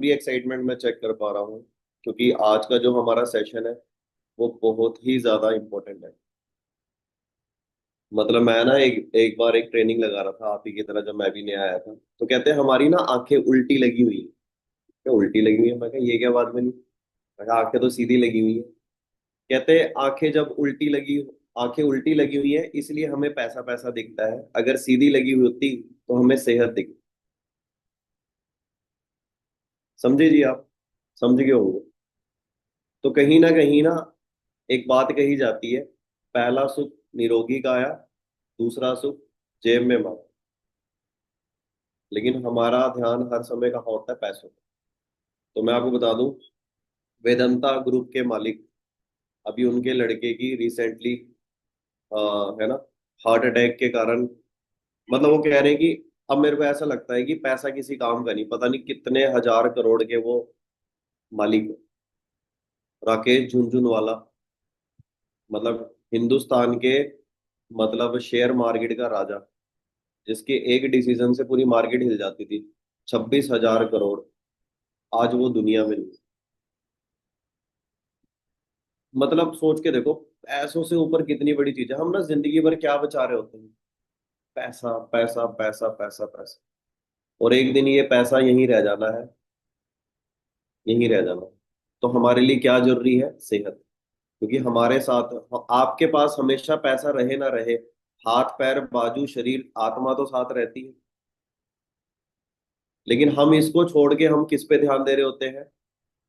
पूरी एक्साइटमेंट मैं चेक कर पा रहा हूँ, क्योंकि आज का जो हमारा सेशन है वो बहुत ही ज्यादा इम्पोर्टेंट है। मतलब मैं ना एक एक बार एक ट्रेनिंग लगा रहा था आप ही की तरह, जब मैं भी नया आया था, तो कहते हैं हमारी ना आंखें उल्टी लगी हुई है। क्या उल्टी लगी हुई है? मैं कहा ये क्या बात बनी? मैं कहा आंखें तो सीधी लगी हुई है। कहते हैं आंखें जब उल्टी लगी, आंखें उल्टी लगी हुई है इसलिए हमें पैसा पैसा दिखता है, अगर सीधी लगी हुई होती तो हमें सेहत दिखती। समझे जी आप? समझ गए होंगे। तो कहीं ना एक बात कही जाती है, पहला सुख निरोगी काया, दूसरा सुख जेब में मांग। लेकिन हमारा ध्यान हर समय कहाँ होता है? पैसों पे। तो मैं आपको बता दूं, वेदांता ग्रुप के मालिक, अभी उनके लड़के की रिसेंटली है ना, हार्ट अटैक के कारण, मतलब वो कह रहे हैं कि अब मेरे को ऐसा लगता है कि पैसा किसी काम का नहीं, पता नहीं कितने हजार करोड़ के वो मालिक हैं। राकेश झुनझुनवाला, मतलब हिंदुस्तान के, मतलब शेयर मार्केट का राजा, जिसके एक डिसीजन से पूरी मार्केट हिल जाती थी। 26,000 करोड़, आज वो दुनिया में नहीं। मतलब सोच के देखो, पैसों से ऊपर कितनी बड़ी चीज है। हम ना जिंदगी भर क्या बचा रहे होते हैं? पैसा पैसा पैसा पैसा पैसा। और एक दिन ये पैसा यहीं रह जाना है, यहीं रह जाना है। तो हमारे लिए क्या जरूरी है? सेहत। क्योंकि हमारे साथ, आपके पास हमेशा पैसा रहे ना रहे, हाथ पैर बाजू शरीर आत्मा तो साथ रहती है। लेकिन हम इसको छोड़ के हम किस पे ध्यान दे रहे होते हैं?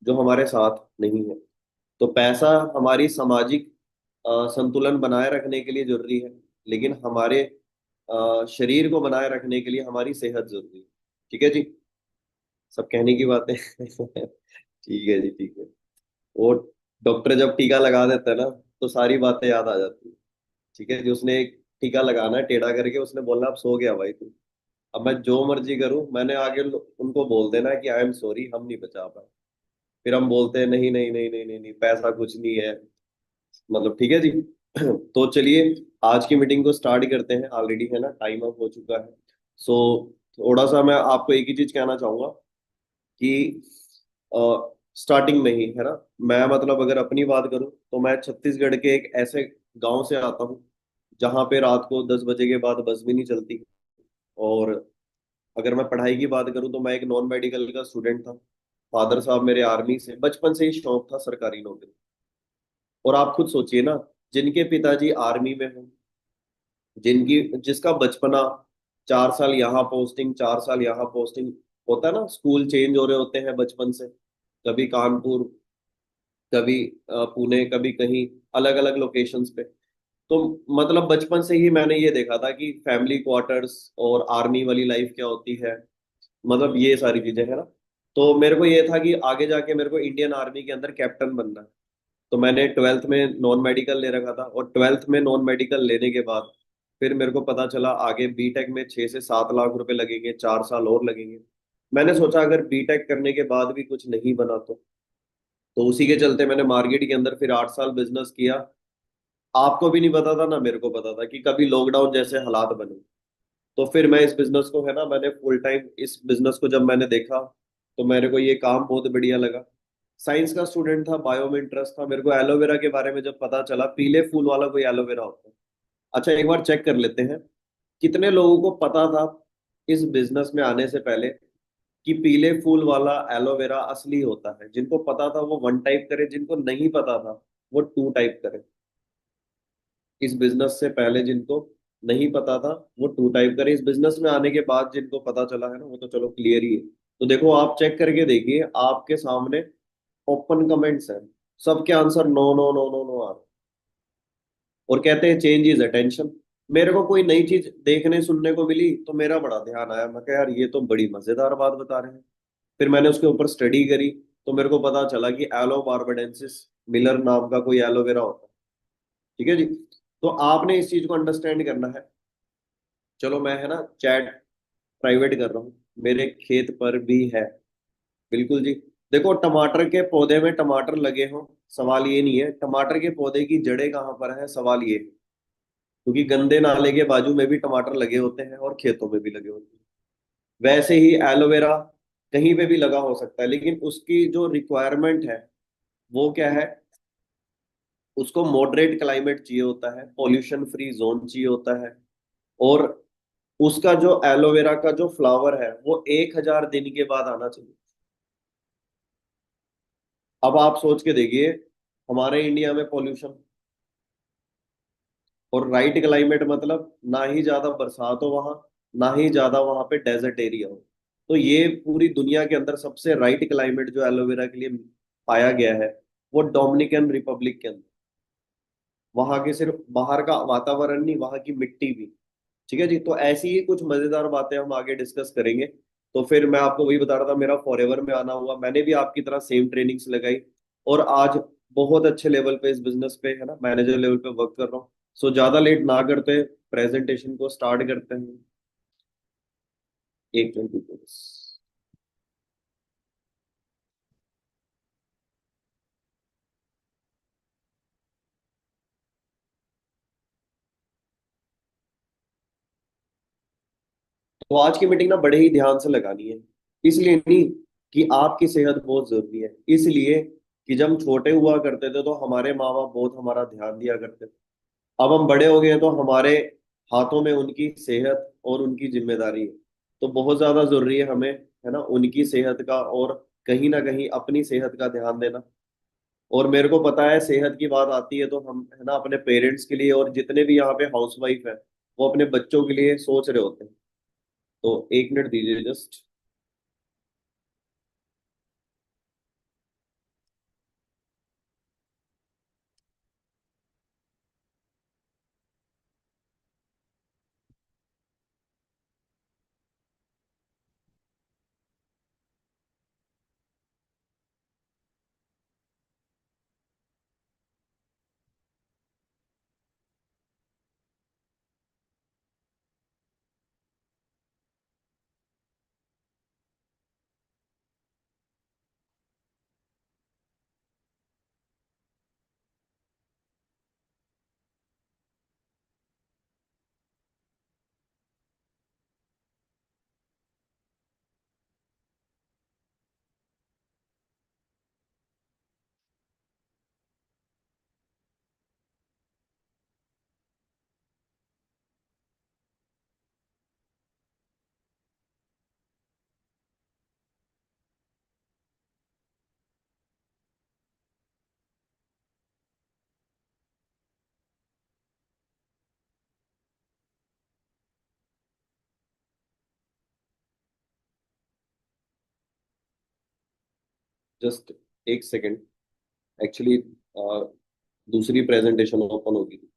जो हमारे साथ नहीं है। तो पैसा हमारी सामाजिक संतुलन बनाए रखने के लिए जरूरी है, लेकिन हमारे शरीर को बनाए रखने के लिए हमारी सेहत जरूरी है। ठीक है जी? सब कहने की बातें ठीक है जी, ठीक है। वो डॉक्टर जब टीका लगा देता है ना, तो सारी बातें याद आ जाती है। ठीक है जी, उसने एक टीका लगाना है टेढ़ा करके, उसने बोलना अब सो गया भाई तू। अब मैं जो मर्जी करूं, मैंने आगे उनको बोल देना है कि आई एम सॉरी, हम नहीं बचा पाए। फिर हम बोलते हैं नहीं नहीं नहीं नहीं नहीं नहीं, पैसा कुछ नहीं है। मतलब ठीक है जी। तो चलिए, आज की मीटिंग को स्टार्ट करते हैं। ऑलरेडी है ना, टाइम अप हो चुका है। सो थोड़ा सा मैं आपको एक ही चीज कहना चाहूंगा कि स्टार्टिंग में ही है ना, मैं मतलब अगर अपनी बात करूं तो मैं छत्तीसगढ़ के एक ऐसे गांव से आता हूं जहां पे रात को 10 बजे के बाद बस भी नहीं चलती। और अगर मैं पढ़ाई की बात करूं तो मैं एक नॉन मेडिकल का स्टूडेंट था। फादर साहब मेरे आर्मी से, बचपन से ही शौक था सरकारी नौकरी। और आप खुद सोचिए ना, जिनके पिताजी आर्मी में हों, जिनकी जिसका बचपना 4 साल यहाँ पोस्टिंग, 4 साल यहाँ पोस्टिंग, होता है ना, स्कूल चेंज हो रहे होते हैं बचपन से, कभी कानपुर, कभी पुणे, कभी कहीं, अलग अलग लोकेशंस पे। तो मतलब बचपन से ही मैंने ये देखा था कि फैमिली क्वार्टर्स और आर्मी वाली लाइफ क्या होती है, मतलब ये सारी चीजें है ना। तो मेरे को ये था कि आगे जाके मेरे को इंडियन आर्मी के अंदर कैप्टन बनना है। तो मैंने ट्वेल्थ में नॉन मेडिकल ले रखा था, और ट्वेल्थ में नॉन मेडिकल लेने के बाद फिर मेरे को पता चला आगे बीटेक में 6 से 7 लाख रुपए लगेंगे, 4 साल और लगेंगे। मैंने सोचा अगर बीटेक करने के बाद भी कुछ नहीं बना तो उसी के चलते मैंने मार्केट के अंदर फिर 8 साल बिजनेस किया। आपको भी नहीं पता था ना मेरे को पता था कि कभी लॉकडाउन जैसे हालात बने। तो फिर मैं इस बिजनेस को, है ना, मैंने फुल टाइम इस बिजनेस को जब मैंने देखा, तो मेरे को ये काम बहुत बढ़िया लगा। साइंस का स्टूडेंट था, बायो में इंटरेस्ट था, मेरे को एलोवेरा के बारे में जब पता चला, पीले फूल वाला कोई एलोवेरा होता है। अच्छा, एक बार चेक कर लेते हैं कितने लोगों को पता था इस बिजनेस में आने से पहले कि पीले फूल वाला एलोवेरा असली होता है। जिनको पता था वो 1 टाइप करे, जिनको नहीं पता था वो 2 टाइप करे। इस बिजनेस से पहले जिनको नहीं पता था वो 2 टाइप करे, इस बिजनेस में आने के बाद जिनको पता चला है ना, वो तो चलो क्लियर ही है। तो देखो, आप चेक करके देखिए, आपके सामने ओपन कमेंट्स हैं, सबके answer no no no no no आ रहे हैं। और कहते हैं चेंज इज अटेंशन। मेरे को कोई नई चीज देखने सुनने को मिली तो मेरा बड़ा ध्यान आया, मैं कहा यार ये तो बड़ी मजेदार बात बता रहे हैं। फिर मैंने उसके ऊपर स्टडी करी, तो मेरे को पता चला कि एलो बार्बाडेंसिस मिलर नाम का कोई एलोवेरा होता है। ठीक है जी? तो आपने इस चीज को अंडरस्टैंड करना है। चलो मैं, है ना, चैट प्राइवेट कर रहा हूँ, मेरे खेत पर भी है। बिल्कुल जी। देखो, टमाटर के पौधे में टमाटर लगे हों, सवाल ये नहीं है टमाटर के पौधे की जड़ें कहाँ पर है, सवाल ये है। क्योंकि गंदे नाले के बाजू में भी टमाटर लगे होते हैं और खेतों में भी लगे होते हैं। वैसे ही एलोवेरा कहीं पे भी लगा हो सकता है, लेकिन उसकी जो रिक्वायरमेंट है वो क्या है, उसको मॉडरेट क्लाइमेट चाहिए होता है, पॉल्यूशन फ्री जोन चाहिए होता है, और उसका जो एलोवेरा का जो फ्लावर है वो 1,000 दिन के बाद आना चाहिए। अब आप सोच के देखिए, हमारे इंडिया में पॉल्यूशन और राइट क्लाइमेट, मतलब ना ही ज्यादा बरसात हो वहां, ना ही ज्यादा वहां पे डेजर्ट एरिया हो। तो ये पूरी दुनिया के अंदर सबसे राइट क्लाइमेट जो एलोवेरा के लिए पाया गया है वो डोमिनिकन रिपब्लिक के अंदर। वहां के सिर्फ बाहर का वातावरण नहीं, वहां की मिट्टी भी। ठीक है जी, तो ऐसी ही कुछ मजेदार बातें हम आगे डिस्कस करेंगे। तो फिर मैं आपको वही बता रहा था, मेरा फॉरएवर में आना हुआ, मैंने भी आपकी तरह सेम ट्रेनिंग्स लगाई, और आज बहुत अच्छे लेवल पे इस बिजनेस पे, है ना, मैनेजर लेवल पे वर्क कर रहा हूँ। सो ज्यादा लेट ना करते, प्रेजेंटेशन को स्टार्ट करते हैं। 1:20 पे। तो आज की मीटिंग ना बड़े ही ध्यान से लगानी है, इसलिए नहीं कि आपकी सेहत बहुत जरूरी है, इसलिए कि जब हम छोटे हुआ करते थे तो हमारे माँ बाप बहुत हमारा ध्यान दिया करते थे। अब हम बड़े हो गए हैं तो हमारे हाथों में उनकी सेहत और उनकी जिम्मेदारी है। तो बहुत ज्यादा जरूरी है हमें, है ना, उनकी सेहत का और कहीं ना कहीं अपनी सेहत का ध्यान देना। और मेरे को पता है, सेहत की बात आती है तो हम, है ना, अपने पेरेंट्स के लिए और जितने भी यहाँ पे हाउस वाइफ है वो अपने बच्चों के लिए सोच रहे होते हैं। तो 1 मिनट दीजिए जस्ट। जस्ट 1 सेकेंड, एक्चुअली दूसरी प्रेजेंटेशन ओपन होगी।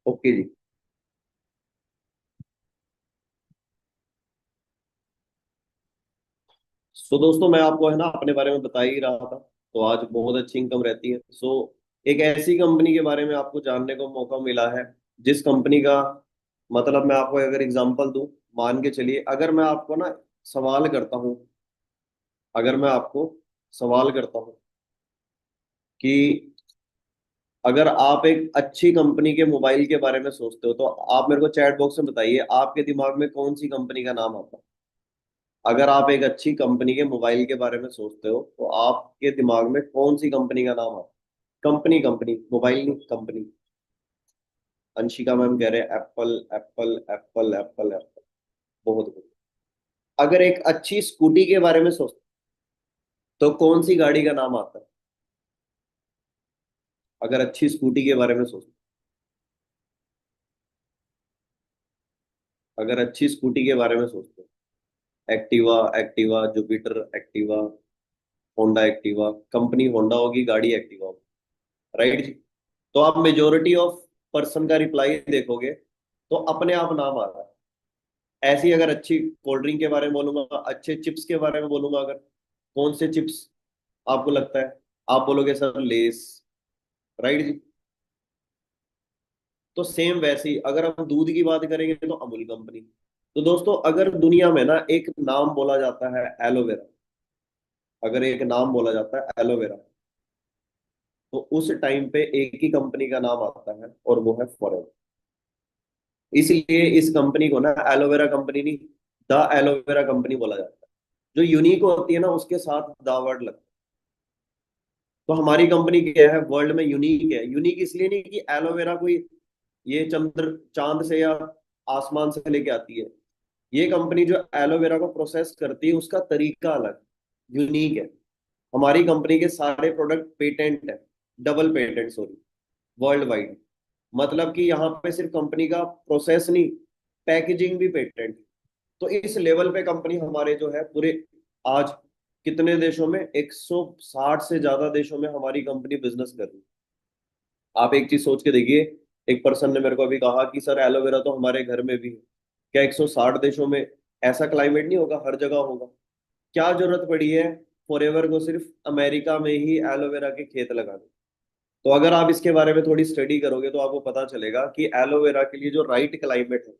ओके जी। सो दोस्तों, मैं आपको, है ना, अपने बारे में बता ही रहा था। तो आज बहुत अच्छी इनकम रहती है। सो एक ऐसी कंपनी के बारे में आपको जानने को मौका मिला है, जिस कंपनी का, मतलब मैं आपको अगर एग्जांपल दूं, मान के चलिए, अगर मैं आपको ना सवाल करता हूं, अगर मैं आपको सवाल करता हूं कि अगर आप एक अच्छी कंपनी के मोबाइल के बारे में सोचते हो तो आप मेरे को चैट बॉक्स में बताइए आपके दिमाग में कौन सी कंपनी का नाम आता है। अगर आप एक अच्छी कंपनी के मोबाइल के बारे में सोचते हो तो आपके दिमाग में कौन सी कंपनी का नाम आता है? कंपनी, कंपनी, मोबाइल नहीं, कंपनी। अंशिका मैम कह रहे हैं Apple, Apple, Apple, Apple, Apple. बहुत बहुत। अगर एक अच्छी स्कूटी के बारे में सोचते तो कौन सी गाड़ी का नाम आता है? अगर अच्छी स्कूटी के बारे में सोचते, अगर अच्छी स्कूटी के बारे में सोचते हो, Activa, Activa Jupiter, Activa, Honda Activa. Company Honda होगी, गाड़ी एक्टिवा होगी। राइट जी। तो आप मेजोरिटी ऑफ पर्सन का रिप्लाई देखोगे तो अपने आप नाम आ रहा है। ऐसी अगर अच्छी कोल्ड ड्रिंक के बारे में बोलूंगा, अच्छे चिप्स के बारे में बोलूंगा, अगर कौन से चिप्स आपको लगता है? आप बोलोगे सर लेस। राइट जी। तो सेम वैसे ही अगर हम दूध की बात करेंगे तो अमूल कंपनी। तो दोस्तों अगर दुनिया में ना एक नाम बोला जाता है एलोवेरा, अगर एक नाम बोला जाता है एलोवेरा, तो उस टाइम पे एक ही कंपनी का नाम आता है और वो है फॉरेवर। इसलिए इस कंपनी को ना एलोवेरा कंपनी नहीं, द एलोवेरा कंपनी बोला जाता है। जो यूनिक होती है ना उसके साथ द वर्ड लगता है। तो हमारी कंपनी क्या है, वर्ल्ड में यूनिक है। यूनिक इसलिए नहीं कि एलोवेरा कोई ये चंद्र चांद से या आसमान से लेके आती है। ये कंपनी जो एलोवेरा को प्रोसेस करती है उसका तरीका अलग, यूनिक है। हमारी कंपनी के सारे प्रोडक्ट पेटेंट है, double patent sorry, world wide. मतलब कि यहाँ पे सिर्फ कंपनी का प्रोसेस नहीं, पैकेजिंग भी पेटेंट। तो इस लेवल पे कंपनी हमारे जो है पूरे आज कितने देशों में, 160 से ज्यादा देशों में हमारी कंपनी बिजनेस कर रही है। आप एक चीज सोच के देखिए, एक पर्सन ने मेरे को अभी कहा कि सर एलोवेरा तो हमारे घर में भी है। क्या 160 देशों में ऐसा क्लाइमेट नहीं होगा, हर जगह होगा? क्या जरूरत पड़ी है फॉरएवर को सिर्फ अमेरिका में ही एलोवेरा के खेत लगाने? तो अगर आप इसके बारे में थोड़ी स्टडी करोगे तो आपको पता चलेगा कि एलोवेरा के लिए जो राइट क्लाइमेट है,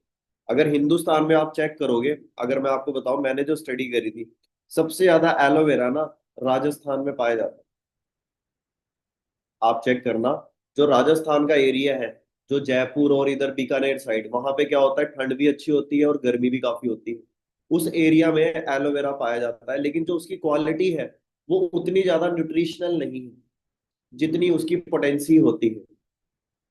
अगर हिंदुस्तान में आप चेक करोगे, अगर मैं आपको बताऊं मैंने जो स्टडी करी थी, सबसे ज्यादा एलोवेरा ना राजस्थान में पाया जाता है। आप चेक करना, जो राजस्थान का एरिया है, जो जयपुर और इधर बीकानेर साइड, वहां पे क्या होता है, ठंड भी अच्छी होती है और गर्मी भी काफी होती है। उस एरिया में एलोवेरा पाया जाता है, लेकिन जो उसकी क्वालिटी है वो उतनी ज्यादा न्यूट्रिशनल नहीं है जितनी उसकी पोटेंसी होती है।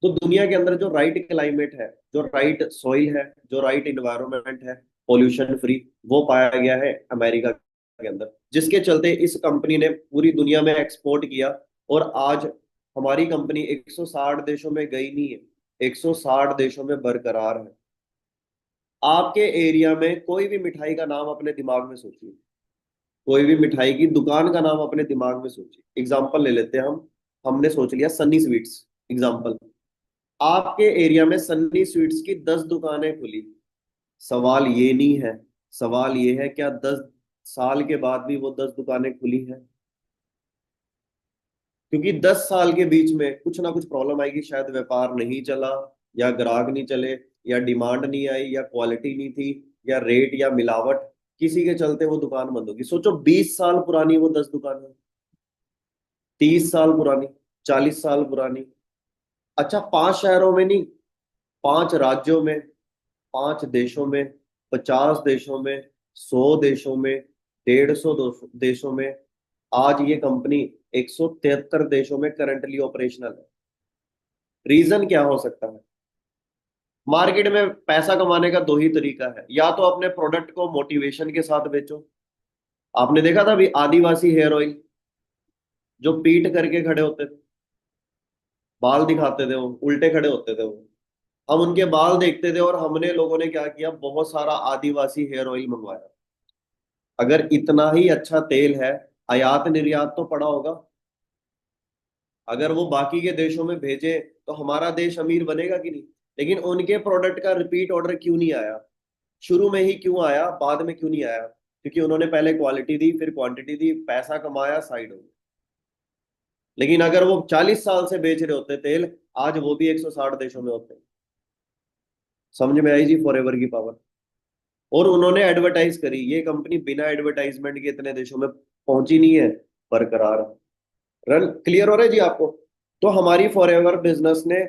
तो दुनिया के अंदर जो राइट क्लाइमेट है, जो राइट सॉइल है, जो राइट इन्वायरमेंट है, पोल्यूशन फ्री, वो पाया गया है अमेरिका के अंदर, जिसके चलते इस कंपनी ने पूरी दुनिया में एक्सपोर्ट किया। और आज हमारी कंपनी 160 देशों में गई नहीं है, 160 देशों में बरकरार है। आपके एरिया में कोई भी मिठाई का नाम अपने दिमाग में सोचिए, कोई भी मिठाई की दुकान का नाम अपने दिमाग में सोचिए। एग्जाम्पल ले लेते हैं हम, हमने सोच लिया सन्नी स्वीट्स, एग्जाम्पल। आपके एरिया में सन्नी स्वीट्स की 10 दुकानें खुली। सवाल ये नहीं है, सवाल ये है क्या 10 साल के बाद भी वो 10 दुकानें खुली हैं? क्योंकि 10 साल के बीच में कुछ ना कुछ प्रॉब्लम आएगी, शायद व्यापार नहीं चला, या ग्राहक नहीं चले, या डिमांड नहीं आई, या क्वालिटी नहीं थी, या रेट या मिलावट, किसी के चलते वो दुकान बंद होगी। सोचो 20 साल पुरानी वो 10 दुकानें, 30 साल पुरानी, 40 साल पुरानी। अच्छा 5 शहरों में नहीं, 5 राज्यों में, 5 देशों में, 50 देशों में, 100 देशों में, 150 देशों में। आज ये कंपनी 173 देशों में करंटली ऑपरेशनल है। रीजन क्या हो सकता है? मार्केट में पैसा कमाने का दो ही तरीका है, या तो अपने प्रोडक्ट को मोटिवेशन के साथ बेचो। आपने देखा था अभी आदिवासी हेयर ऑयल, जो पीट करके खड़े होते थे, बाल दिखाते थे, वो उल्टे खड़े होते थे वो। हम उनके बाल देखते थे और हमने लोगों ने क्या किया, बहुत सारा आदिवासी हेयर ऑयल मंगवाया। अगर इतना ही अच्छा तेल है, आयात निर्यात तो पड़ा होगा। अगर वो बाकी के देशों में भेजे तो हमारा देश अमीर बनेगा कि नहीं? लेकिन उनके प्रोडक्ट का रिपीट ऑर्डर क्यों नहीं आया? शुरू में ही क्यों आया, बाद में क्यों नहीं आया? क्योंकि उन्होंने पहले क्वालिटी दी, फिर क्वांटिटी दी, पैसा कमाया, साइड हो गया। लेकिन अगर वो 40 साल से बेच रहे होते तेल, आज वो भी 160 देशों में होते। समझ में आई जी फॉरएवर की पावर? और उन्होंने एडवर्टाइज करी, ये कंपनी बिना एडवर्टाइजमेंट के इतने देशों में पहुंची नहीं है, बरकरार है। रन क्लियर हो रहा है जी आपको? तो हमारी फॉरएवर बिजनेस ने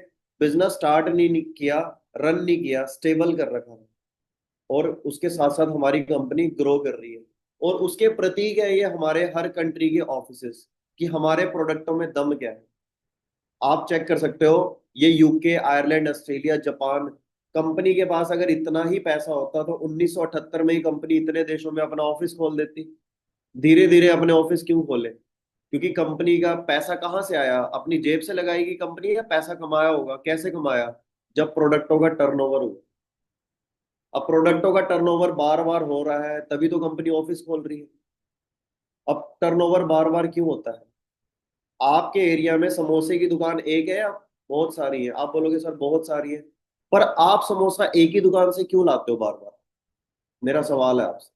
बिजनेस स्टार्ट नहीं किया, रन नहीं किया, स्टेबल कर रखा है। और उसके साथ साथ हमारी कंपनी ग्रो कर रही है। और उसके प्रतीक है ये हमारे हर कंट्री के ऑफिसेस, कि हमारे प्रोडक्टों में दम क्या है। आप चेक कर सकते हो, ये UK, Ireland, Australia, Japan, company के पास अगर इतना ही पैसा होता तो 1978 में ही कंपनी इतने देशों में अपना ऑफिस खोल देती। धीरे धीरे अपने ऑफिस क्यों खोले? क्योंकि कंपनी का पैसा कहाँ से आया? अपनी जेब से लगाएगी कंपनी, या पैसा कमाया होगा? कैसे कमाया? जब प्रोडक्टों का टर्नओवर हो। अब प्रोडक्टों का टर्नओवर बार बार हो रहा है, तभी तो कंपनी ऑफिस खोल रही है। अब टर्नओवर बार बार क्यों होता है? आपके एरिया में समोसे की दुकान एक है या बहुत सारी है? आप बोलोगे सर बहुत सारी है, पर आप समोसा एक ही दुकान से क्यों लाते हो बार बार? मेरा सवाल है आपसे।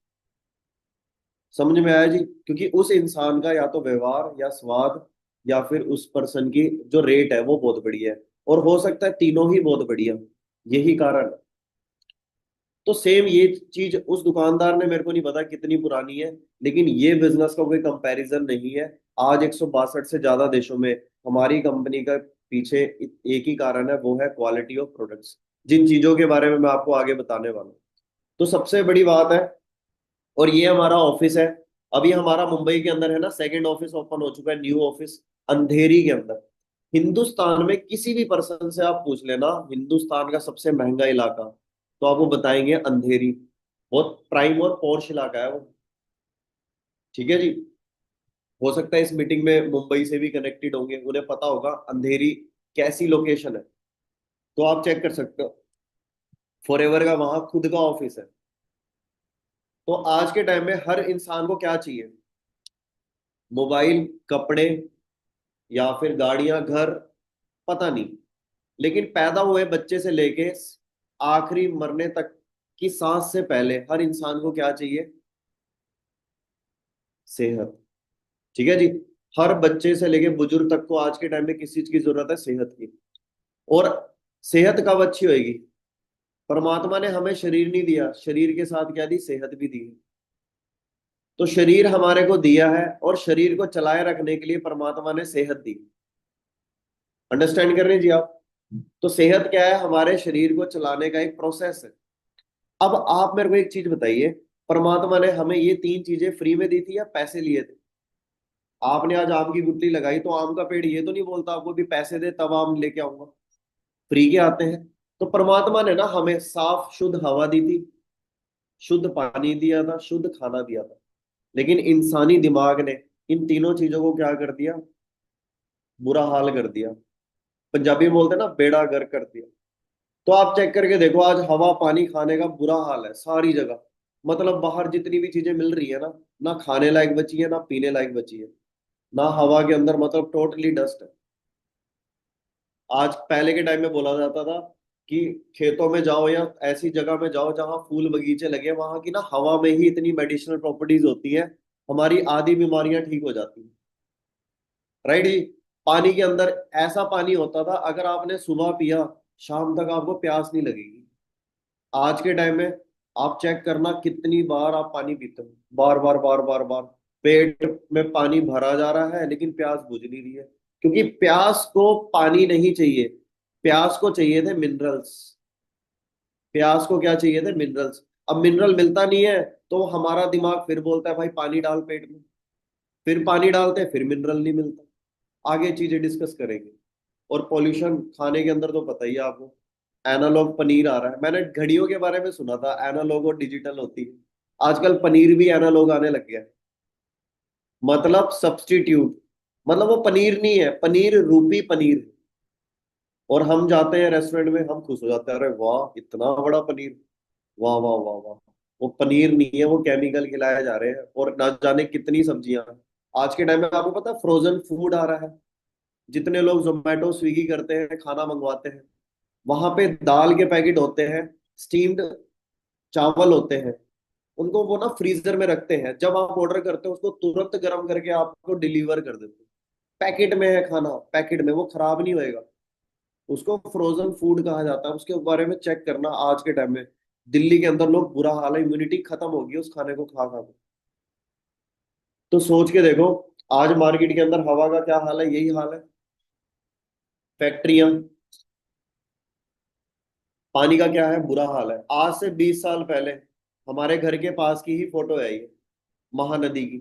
समझ में आया जी? क्योंकि उस इंसान का या तो व्यवहार या स्वाद, या फिर उस पर्सन की जो रेट है वो बहुत बढ़िया है, और हो सकता है तीनों ही बहुत बढ़िया। यही कारण है। तो सेम ये चीज उस दुकानदार ने, मेरे को नहीं पता कितनी पुरानी है, लेकिन ये बिजनेस का कोई कंपैरिजन नहीं है। आज 162 से ज्यादा देशों में हमारी कंपनी का पीछे एक ही कारण है, वो है क्वालिटी ऑफ प्रोडक्ट्स, जिन चीजों के बारे में मैं आपको आगे बताने वाला हूँ। तो सबसे बड़ी बात है, और ये हमारा ऑफिस है। अभी हमारा मुंबई के अंदर है ना, सेकंड ऑफिस ओपन हो चुका है, न्यू ऑफिस, अंधेरी के अंदर। हिंदुस्तान में किसी भी पर्सन से आप पूछ लेना हिंदुस्तान का सबसे महंगा इलाका, तो आपको बताएंगे अंधेरी। बहुत प्राइम और पॉश इलाका है वो। ठीक है जी। हो सकता है इस मीटिंग में मुंबई से भी कनेक्टेड होंगे, उन्हें पता होगा अंधेरी कैसी लोकेशन है। तो आप चेक कर सकते हो, फॉरएवर का वहां खुद का ऑफिस है। तो आज के टाइम में हर इंसान को क्या चाहिए? मोबाइल, कपड़े, या फिर गाड़ियां, घर, पता नहीं। लेकिन पैदा हुए बच्चे से लेके आखिरी मरने तक की सांस से पहले हर इंसान को क्या चाहिए? सेहत। ठीक है जी। हर बच्चे से लेके बुजुर्ग तक को आज के टाइम में किस चीज की जरूरत है? सेहत की। और सेहत कब अच्छी होएगी? परमात्मा ने हमें शरीर नहीं दिया, शरीर के साथ क्या दी? सेहत भी दी है। तो शरीर हमारे को दिया है, और शरीर को चलाए रखने के लिए परमात्मा ने सेहत दी। अंडरस्टैंड कर रहे हैं जी आप? तो सेहत क्या है? हमारे शरीर को चलाने का एक प्रोसेस है। अब आप मेरे को एक चीज बताइए, परमात्मा ने हमें ये तीन चीजें फ्री में दी थी या पैसे लिए थे? आपने आज आम की गुठली लगाई, तो आम का पेड़ ये तो नहीं बोलता आपको भी पैसे दे तब आम लेके आऊंगा। फ्री के आते हैं। तो परमात्मा ने ना हमें साफ शुद्ध हवा दी थी, शुद्ध पानी दिया था, शुद्ध खाना दिया था। लेकिन इंसानी दिमाग ने इन तीनों चीजों को क्या कर दिया? बुरा हाल कर दिया। पंजाबी में बोलते हैं ना, बेड़ा गर्क कर दिया। तो आप चेक करके देखो, आज हवा पानी खाने का बुरा हाल है सारी जगह। मतलब बाहर जितनी भी चीजें मिल रही है ना, ना खाने लायक बची है, ना पीने लायक बची है। ना हवा के अंदर, मतलब टोटली डस्ट है। आज पहले के टाइम में बोला जाता था कि खेतों में जाओ या ऐसी जगह में जाओ जहां फूल बगीचे लगे, वहां की ना हवा में ही इतनी मेडिसिनल प्रॉपर्टीज होती है, हमारी आधी बीमारियां ठीक हो जाती हैं। राइट जी। पानी के अंदर ऐसा पानी होता था, अगर आपने सुबह पिया, शाम तक आपको प्यास नहीं लगेगी। आज के टाइम में आप चेक करना कितनी बार आप पानी पीते हो, बार बार बार बार बार। पेट में पानी भरा जा रहा है लेकिन प्यास बुझ नहीं रही है, क्योंकि प्यास को पानी नहीं चाहिए, प्यास को चाहिए थे मिनरल्स। प्यास को क्या चाहिए थे? मिनरल्स। अब मिनरल मिलता नहीं है, तो हमारा दिमाग फिर बोलता है भाई पानी डाल पेट में। फिर पानी डालते हैं, फिर मिनरल नहीं मिलता। आगे चीजें डिस्कस करेंगे। और पॉल्यूशन खाने के अंदर तो पता ही है आपको। एनालॉग पनीर आ रहा है, मैंने घड़ियों के बारे में सुना था एनालॉग और डिजिटल होती है। आजकल पनीर भी एनालॉग आने लग गया है। मतलब सब्स्टिट्यूट, मतलब वो पनीर नहीं है, पनीर रूपी पनीर है। और हम जाते हैं रेस्टोरेंट में, हम खुश हो जाते हैं, अरे वाह इतना बड़ा पनीर, वाह वाह वाह वाह। वो पनीर नहीं है, वो केमिकल खिलाए जा रहे हैं, और ना जाने कितनी सब्जियां। आज के टाइम में आपको पता है फ्रोजन फूड आ रहा है। जितने लोग जोमेटो स्विगी करते हैं, खाना मंगवाते हैं, वहां पे दाल के पैकेट होते हैं, स्टीम्ड चावल होते हैं, उनको वो ना फ्रीजर में रखते हैं, जब आप ऑर्डर करते हो उसको तुरंत गर्म करके आपको डिलीवर कर देते हैं। पैकेट में है खाना, पैकेट में, वो खराब नहीं होएगा। उसको फ्रोजन फूड कहा जाता है। उसके बारे में चेक करना, आज के टाइम में दिल्ली के अंदर लोग बुरा हाल है, इम्यूनिटी खत्म होगी उस खाने को खा खा के। तो सोच के देखो, आज मार्केट के अंदर हवा का क्या हाल है? यही हाल है। फैक्ट्रियां, पानी का क्या है? बुरा हाल है। आज से 20 साल पहले हमारे घर के पास की ही फोटो है ये। महानदी की।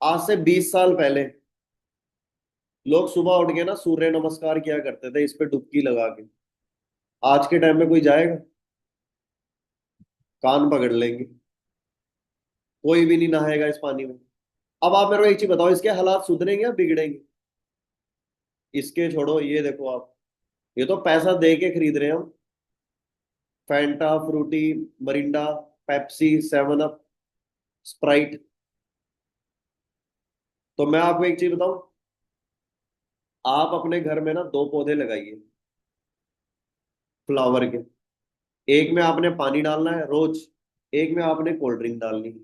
आज से 20 साल पहले लोग सुबह उठ के ना सूर्य नमस्कार किया करते थे इस पे डुबकी लगा के। आज के टाइम में कोई जाएगा? कान पकड़ लेंगे। कोई भी नहीं नहाएगा इस पानी में। अब आप मेरे को एक चीज बताओ, इसके हालात सुधरेंगे या बिगड़ेंगे? इसके छोड़ो, ये देखो आप, ये तो पैसा दे के खरीद रहे हैं हम। Fanta, Frooti, Mirinda, Pepsi, seven up, Sprite. तो मैं आपको एक चीज बताऊं, आप अपने घर में ना 2 पौधे लगाइए फ्लावर के। एक में आपने पानी डालना है रोज, एक में आपने कोल्ड ड्रिंक डालनी है।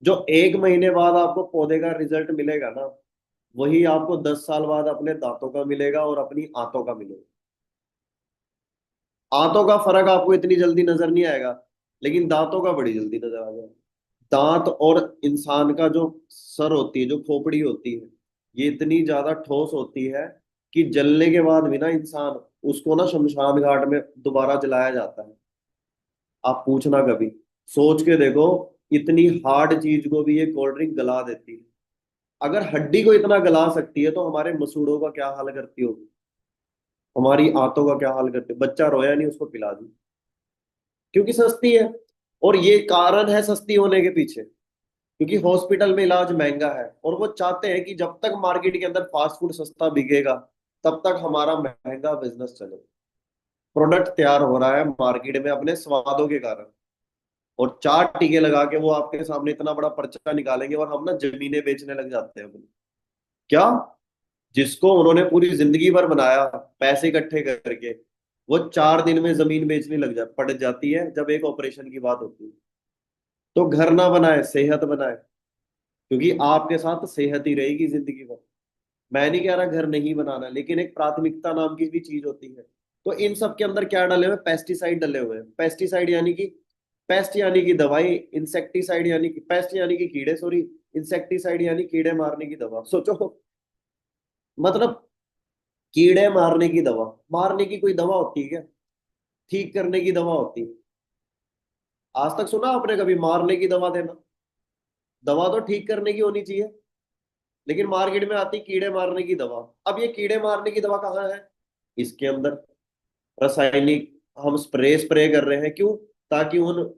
जो 1 महीने बाद आपको पौधे का रिजल्ट मिलेगा ना, वही आपको 10 साल बाद अपने दांतों का मिलेगा और अपनी आंतों का मिलेगा। आंतों का फर्क आपको इतनी जल्दी नजर नहीं आएगा, लेकिन दांतों का बड़ी जल्दी नजर आ जाएगा। दांत और इंसान का जो सर होती है, जो खोपड़ी होती है, ये इतनी ज्यादा ठोस होती है कि जलने के बाद भी ना इंसान उसको ना शमशान घाट में दोबारा जलाया जाता है। आप पूछना कभी, सोच के देखो, इतनी हार्ड चीज को भी ये कोल्ड ड्रिंक गला देती है। अगर हड्डी को इतना गला सकती है तो हमारे मसूड़ों का क्या हाल करती होगी, हमारी आंतों का क्या हाल करती है। बच्चा रोया नहीं, उसको पिला दी, क्योंकि सस्ती है। और ये कारण है सस्ती होने के पीछे, क्योंकि हॉस्पिटल में इलाज महंगा है और वो चाहते हैं कि जब तक मार्केट के अंदर फास्ट फूड सस्ता बिकेगा, तब तक हमारा महंगा बिजनेस चले। प्रोडक्ट तैयार हो रहा है मार्केट में अपने स्वादों के कारण, और 4 टीके लगा के वो आपके सामने इतना बड़ा पर्चा निकालेंगे और हम ना जमीनें बेचने लग जाते हैं अपनी। क्या? जिसको उन्होंने पूरी जिंदगी भर बनाया पैसे इकट्ठे करके, वो 4 दिन में जमीन बेचने लग जा पड़ जाती है जब एक ऑपरेशन की बात होती है। तो घर ना बनाए, सेहत बनाए, क्योंकि आपके साथ सेहत ही रहेगी जिंदगी भर। मैं नहीं कह रहा घर नहीं बनाना, लेकिन एक प्राथमिकता नाम की भी चीज होती है। तो इन सब के अंदर क्या डले हुए? पेस्टिसाइड डले हुए हैं। पेस्टिसाइड यानी कि, पेस्ट यानी कि दवाई, इंसेक्टिसाइड यानी कि पेस्ट यानी कि कीड़े, सॉरी, इंसेक्टिसाइड यानी कीड़े मारने की दवा। सोचो, मतलब कीड़े मारने की दवा। मारने की कोई दवा होती है क्या? ठीक करने की दवा होती है? आज तक सुना आपने कभी मारने की दवा देना? दवा तो ठीक करने की होनी चाहिए, लेकिन मार्केट में आती कीड़े मारने की दवा। अब ये कीड़े मारने की दवा कहाँ है? इसके अंदर रासायनिक हम स्प्रे स्प्रे कर रहे हैं। क्यों? ताकि उन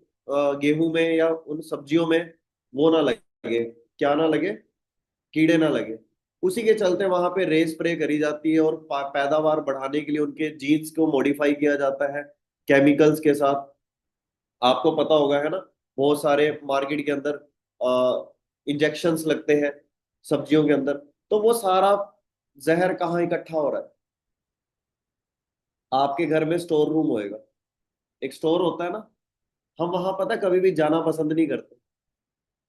गेहूं में या उन सब्जियों में वो ना लगे। क्या ना लगे? कीड़े ना लगे। उसी के चलते वहां पे रे स्प्रे करी जाती है और पैदावार बढ़ाने के लिए उनके जीन्स को मॉडिफाई किया जाता है केमिकल्स के साथ। आपको पता होगा, है ना, बहुत सारे मार्केट के अंदर इंजेक्शंस लगते हैं सब्जियों के अंदर। तो वो सारा जहर कहाँ इकट्ठा हो रहा है? आपके घर में स्टोर रूम होएगा, एक स्टोर होता है ना, हम वहां पता है कभी भी जाना पसंद नहीं करते।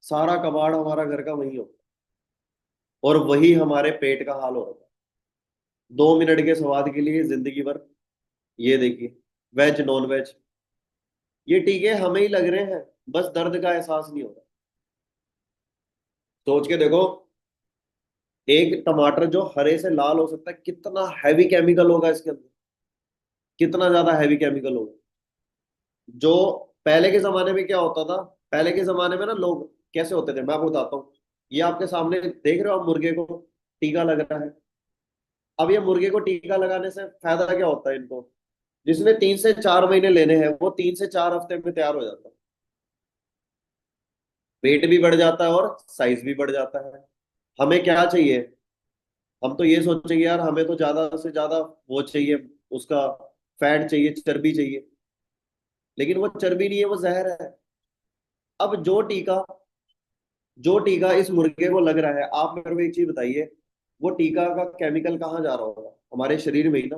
सारा कबाड़ हमारा घर का वही होता है, और वही हमारे पेट का हाल हो रहा है। 2 मिनट के स्वाद के लिए जिंदगी भर। ये देखिए, वेज नॉन वेज, ये टीके हमें ही लग रहे हैं, बस दर्द का एहसास नहीं हो रहा। सोच के देखो, एक टमाटर जो हरे से लाल हो सकता है, कितना हैवी केमिकल होगा इसके अंदर, कितना ज्यादा हैवी केमिकल होगा। जो पहले के जमाने में क्या होता था, पहले के जमाने में ना लोग कैसे होते थे मैं आपको बताता हूँ। ये आपके सामने देख रहे हो आप, मुर्गे को टीका लग रहा है। अब ये मुर्गे को टीका लगाने से फायदा क्या होता है इनको? जिसने 3 से 4 महीने लेने हैं, वो 3 से 4 हफ्ते में तैयार हो जाता है। पेट भी बढ़ जाता है और साइज भी बढ़ जाता है। हमें क्या चाहिए? हम तो ये सोचेंगे यार हमें तो ज्यादा से ज्यादा वो चाहिए, उसका फैट चाहिए, चर्बी चाहिए। लेकिन वो चर्बी नहीं है, वो जहर है। अब जो टीका इस मुर्गे को लग रहा है, आप मेरे को एक चीज बताइए, वो टीका का केमिकल कहाँ जा रहा होगा? हमारे शरीर में ही ना।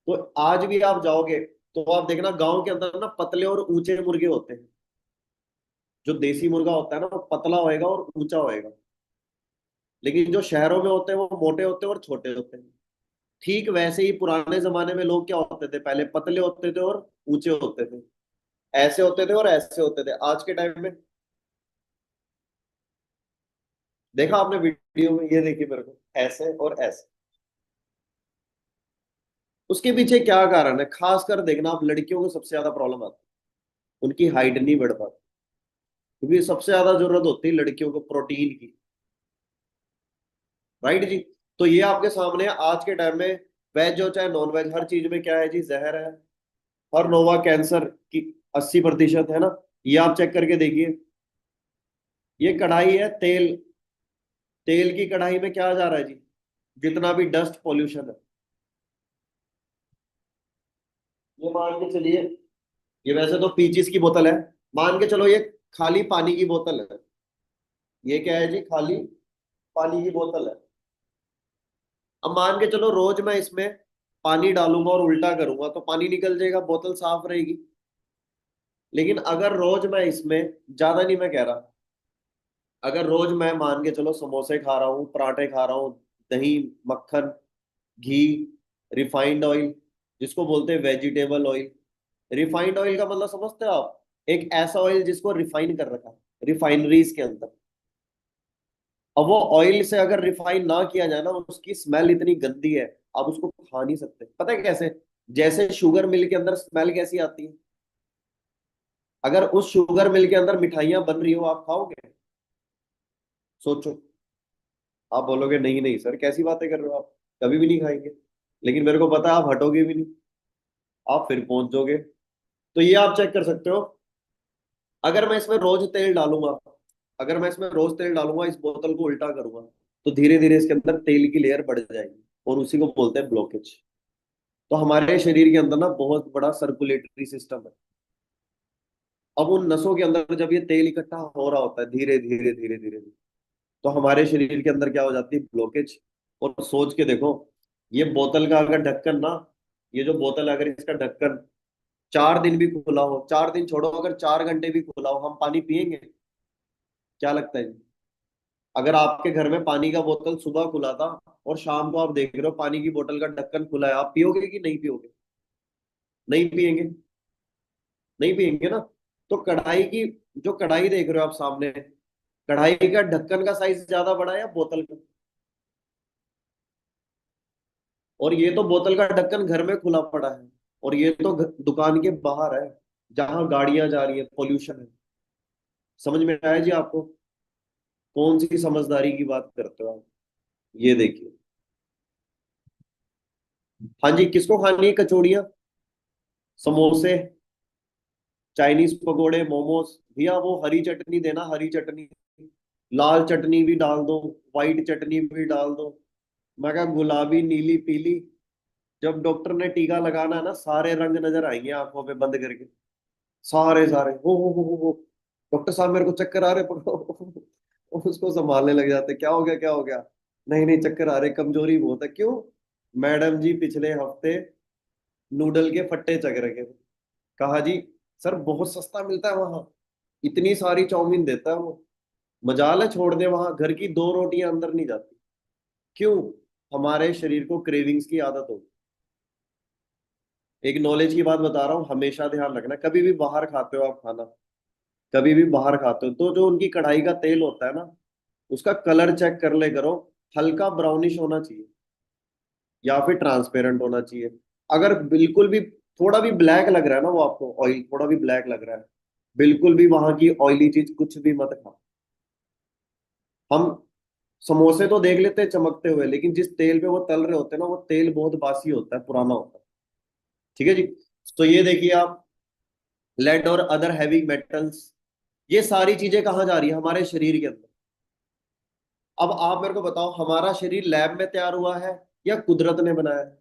तो आज भी आप जाओगे तो आप देखना गांव के अंदर ना पतले और ऊंचे मुर्गे होते हैं। जो देसी मुर्गा होता है ना, वो पतला होएगा और ऊंचा होएगा। लेकिन जो शहरों में होते हैं वो मोटे होते हैं और छोटे होते हैं। ठीक वैसे ही पुराने जमाने में लोग क्या होते थे, पहले पतले होते थे और ऊंचे होते थे। ऐसे होते थे और ऐसे होते थे। आज के टाइम में देखा आपने वीडियो में, ये देखिए मेरे को, ऐसे और ऐसे। उसके पीछे क्या कारण है? खासकर देखना आप, लड़कियों को सबसे ज्यादा प्रॉब्लम आती है, उनकी हाइट नहीं बढ़ पाती। क्योंकि सबसे ज्यादा जरूरत होती है लड़कियों को प्रोटीन की। राइट जी। तो ये आपके सामने है, आज के टाइम में वेज हो चाहे नॉन वेज, हर चीज में क्या है जी, जहर है। हर नोवा कैंसर की 80% है ना। ये आप चेक करके देखिए। ये कढ़ाई है, तेल। तेल की कढ़ाई में क्या जा रहा है जी, जितना भी डस्ट पॉल्यूशन है। ये मान के चलिए, ये वैसे तो पीचिस की बोतल है, मान के चलो ये खाली पानी की बोतल है। ये क्या है जी, खाली पानी की बोतल है। अब मान के चलो रोज मैं इसमें पानी डालूंगा और उल्टा करूंगा तो पानी निकल जाएगा, बोतल साफ रहेगी। लेकिन अगर रोज मैं इसमें, ज्यादा नहीं मैं कह रहा, अगर रोज मैं मान के चलो समोसे खा रहा हूँ, पराठे खा रहा हूँ, दही, मक्खन, घी, रिफाइंड ऑयल, जिसको बोलते हैं वेजिटेबल ऑयल। रिफाइंड ऑयल का मतलब समझते हो आप, एक ऐसा ऑयल जिसको रिफाइन कर रखा है रिफाइनरीज के अंदर। अब वो ऑयल से अगर रिफाइन ना किया जाए ना, उसकी स्मेल इतनी गंदी है, आप उसको खा नहीं सकते। पता है कैसे? जैसे शुगर मिल के अंदर स्मेल कैसी आती है, अगर उस शुगर मिल के अंदर मिठाइयां बन रही हो, आप खाओगे? सोचो। आप बोलोगे नहीं नहीं सर, कैसी बातें कर रहे हो आप, कभी भी नहीं खाएंगे। लेकिन मेरे को पता है आप हटोगे भी नहीं, आप फिर पहुंच जाओगे। तो ये आप चेक कर सकते हो। अगर मैं इसमें रोज तेल डालूंगा, अगर मैं इसमें रोज तेल डालूंगा, इस बोतल को उल्टा करूंगा, तो धीरे धीरे इसके अंदर तेल की लेयर बढ़ जाएगी, और उसी को बोलते हैं ब्लॉकेज। तो हमारे शरीर के अंदर ना बहुत बड़ा सर्कुलेटरी सिस्टम है। अब उन नसों के अंदर जब ये तेल इकट्ठा हो रहा होता है धीरे धीरे धीरे धीरे धीरे, तो हमारे शरीर के अंदर क्या हो जाती है, ब्लॉकेज। और सोच के देखो, ये बोतल का अगर ढक्कन ना, ये जो बोतल है, अगर इसका ढक्कन 4 दिन भी खुला हो, 4 दिन छोड़ो, अगर 4 घंटे भी खुला हो, हम पानी पियेंगे? क्या लगता है? अगर आपके घर में पानी का बोतल सुबह खुला था और शाम को आप देख रहे हो पानी की बोतल का ढक्कन खुला है, आप पियोगे कि नहीं पियोगे? नहीं पियेंगे। नहीं पियेंगे ना। तो कढ़ाई की, जो कढ़ाई देख रहे हो आप सामने, कढ़ाई का ढक्कन का साइज ज्यादा बड़ा है या बोतल का? और ये तो बोतल का ढक्कन घर में खुला पड़ा है, और ये तो दुकान के बाहर है, जहां गाड़ियां जा रही है, पोल्यूशन है। समझ में आया जी आपको? कौन सी समझदारी की बात करते हो आप? ये देखिए। हाँ जी, किसको खानी है कचौड़ियाँ, समोसे, चाइनीज पकोड़े, मोमोज? भैया वो हरी चटनी देना, हरी चटनी। लाल चटनी भी डाल दो, व्हाइट चटनी भी डाल दो। मैं कहा गुलाबी, नीली, पीली। जब डॉक्टर ने टीका लगाना है ना, सारे रंग नजर आएंगे आंखों पे बंद करके, सारे सारे। हो डॉक्टर साहब मेरे को चक्कर आ रहे, पकड़ो। उसको संभालने लग जाते, क्या हो गया, क्या हो गया? नहीं नहीं, चक्कर आ रहे, कमजोरी बहुत है। क्यों? मैडम जी पिछले हफ्ते नूडल के फट्टे चख रखे थे। कहा जी सर बहुत सस्ता मिलता है वहां, इतनी सारी चाउमीन देता है वो, मजाल है छोड़ दे, वहां घर की 2 रोटियां अंदर नहीं जाती। क्यों? हमारे शरीर को क्रेविंग्स की आदत होगी। एक नॉलेज की बात बता रहा हूँ, हमेशा ध्यान रखना, कभी भी बाहर खाते हो आप खाना, कभी भी बाहर खाते हो, तो जो उनकी कढ़ाई का तेल होता है ना, उसका कलर चेक कर ले करो। हल्का ब्राउनिश होना चाहिए, या फिर ट्रांसपेरेंट होना चाहिए। अगर बिल्कुल भी थोड़ा भी ब्लैक लग रहा है ना, वो आपको ऑयल थोड़ा भी ब्लैक लग रहा है, बिल्कुल भी वहां की ऑयली चीज कुछ भी मत खाओ। हम समोसे तो देख लेते हैं चमकते हुए, लेकिन जिस तेल पे वो तल रहे होते हैं ना, वो तेल बहुत बासी होता है, पुराना होता है। ठीक है जी। तो ये देखिए आप, लेड और अदर हैवी मेटल्स, ये सारी चीजें कहाँ जा रही है, हमारे शरीर के अंदर। अब आप मेरे को बताओ, हमारा शरीर लैब में तैयार हुआ है या कुदरत ने बनाया है?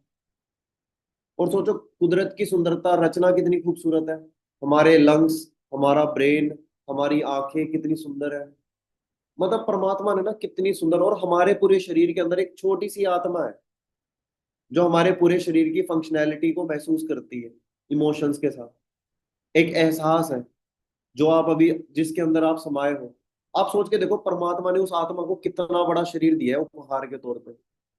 और सोचो, कुदरत की सुंदरता, रचना कितनी खूबसूरत है। हमारे लंग्स, हमारा ब्रेन, हमारी आंखें कितनी सुंदर है। मतलब परमात्मा ने ना कितनी सुंदर, और हमारे पूरे शरीर के अंदर एक छोटी सी आत्मा है, जो हमारे पूरे शरीर की फंक्शनैलिटी को महसूस करती है, इमोशंस के साथ। एक एहसास है, जो आप अभी, जिसके अंदर आप समाये हो। आप सोच के देखो, परमात्मा ने उस आत्मा को कितना बड़ा शरीर दिया है उपहार के तौर पे,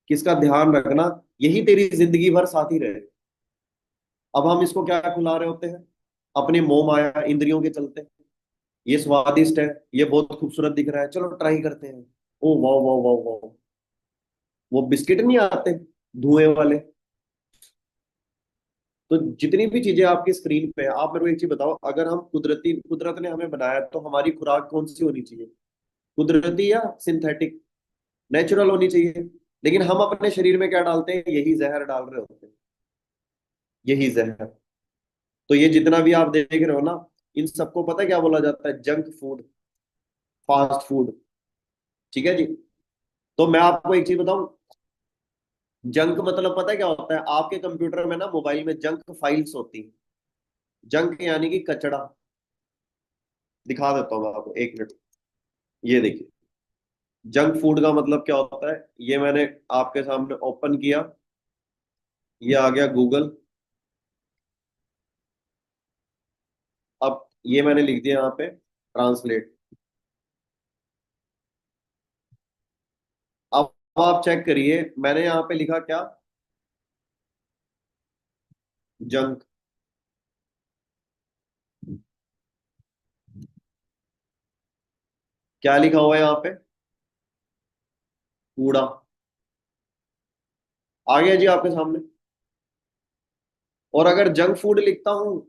किसका ध्यान रखना, यही तेरी जिंदगी भर साथी रहे। अब हम इसको क्या खिला रहे होते हैं, अपने मोह माया इंद्रियों के चलते। ये स्वादिष्ट है, ये बहुत खूबसूरत दिख रहा है, चलो ट्राई करते हैं। ओ वाह वाह वाह वाह, वो बिस्किट नहीं आते धुएं वाले, तो जितनी भी चीजें आपकी स्क्रीन पे है, आप मेरे को एक चीज बताओ, अगर हम कुदरत ने हमें बनाया तो हमारी खुराक कौन सी होनी चाहिए? कुदरती या सिंथेटिक? नेचुरल होनी चाहिए। लेकिन हम अपने शरीर में क्या डालते हैं? यही जहर डाल रहे होते हैं, यही जहर। तो ये जितना भी आप देख रहे हो ना, इन सबको पता है क्या बोला जाता है? Junk food, fast food. ठीक है जी। तो मैं आपको एक चीज बताऊं, जंक मतलब पता है क्या होता है? आपके कंप्यूटर में ना, मोबाइल में जंक फाइल्स होती हैं। जंक यानी कि कचड़ा। दिखा देता हूँ मैं आपको, एक मिनट। ये देखिए, जंक फूड का मतलब क्या होता है, ये मैंने आपके सामने ओपन किया, ये आ गया गूगल। अब ये मैंने लिख दिया यहाँ पे ट्रांसलेट। अब आप चेक करिए, मैंने यहाँ पे लिखा क्या? जंक। क्या लिखा हुआ है यहाँ पे? कूड़ा। आ गया जी आपके सामने। और अगर जंक फूड लिखता हूं,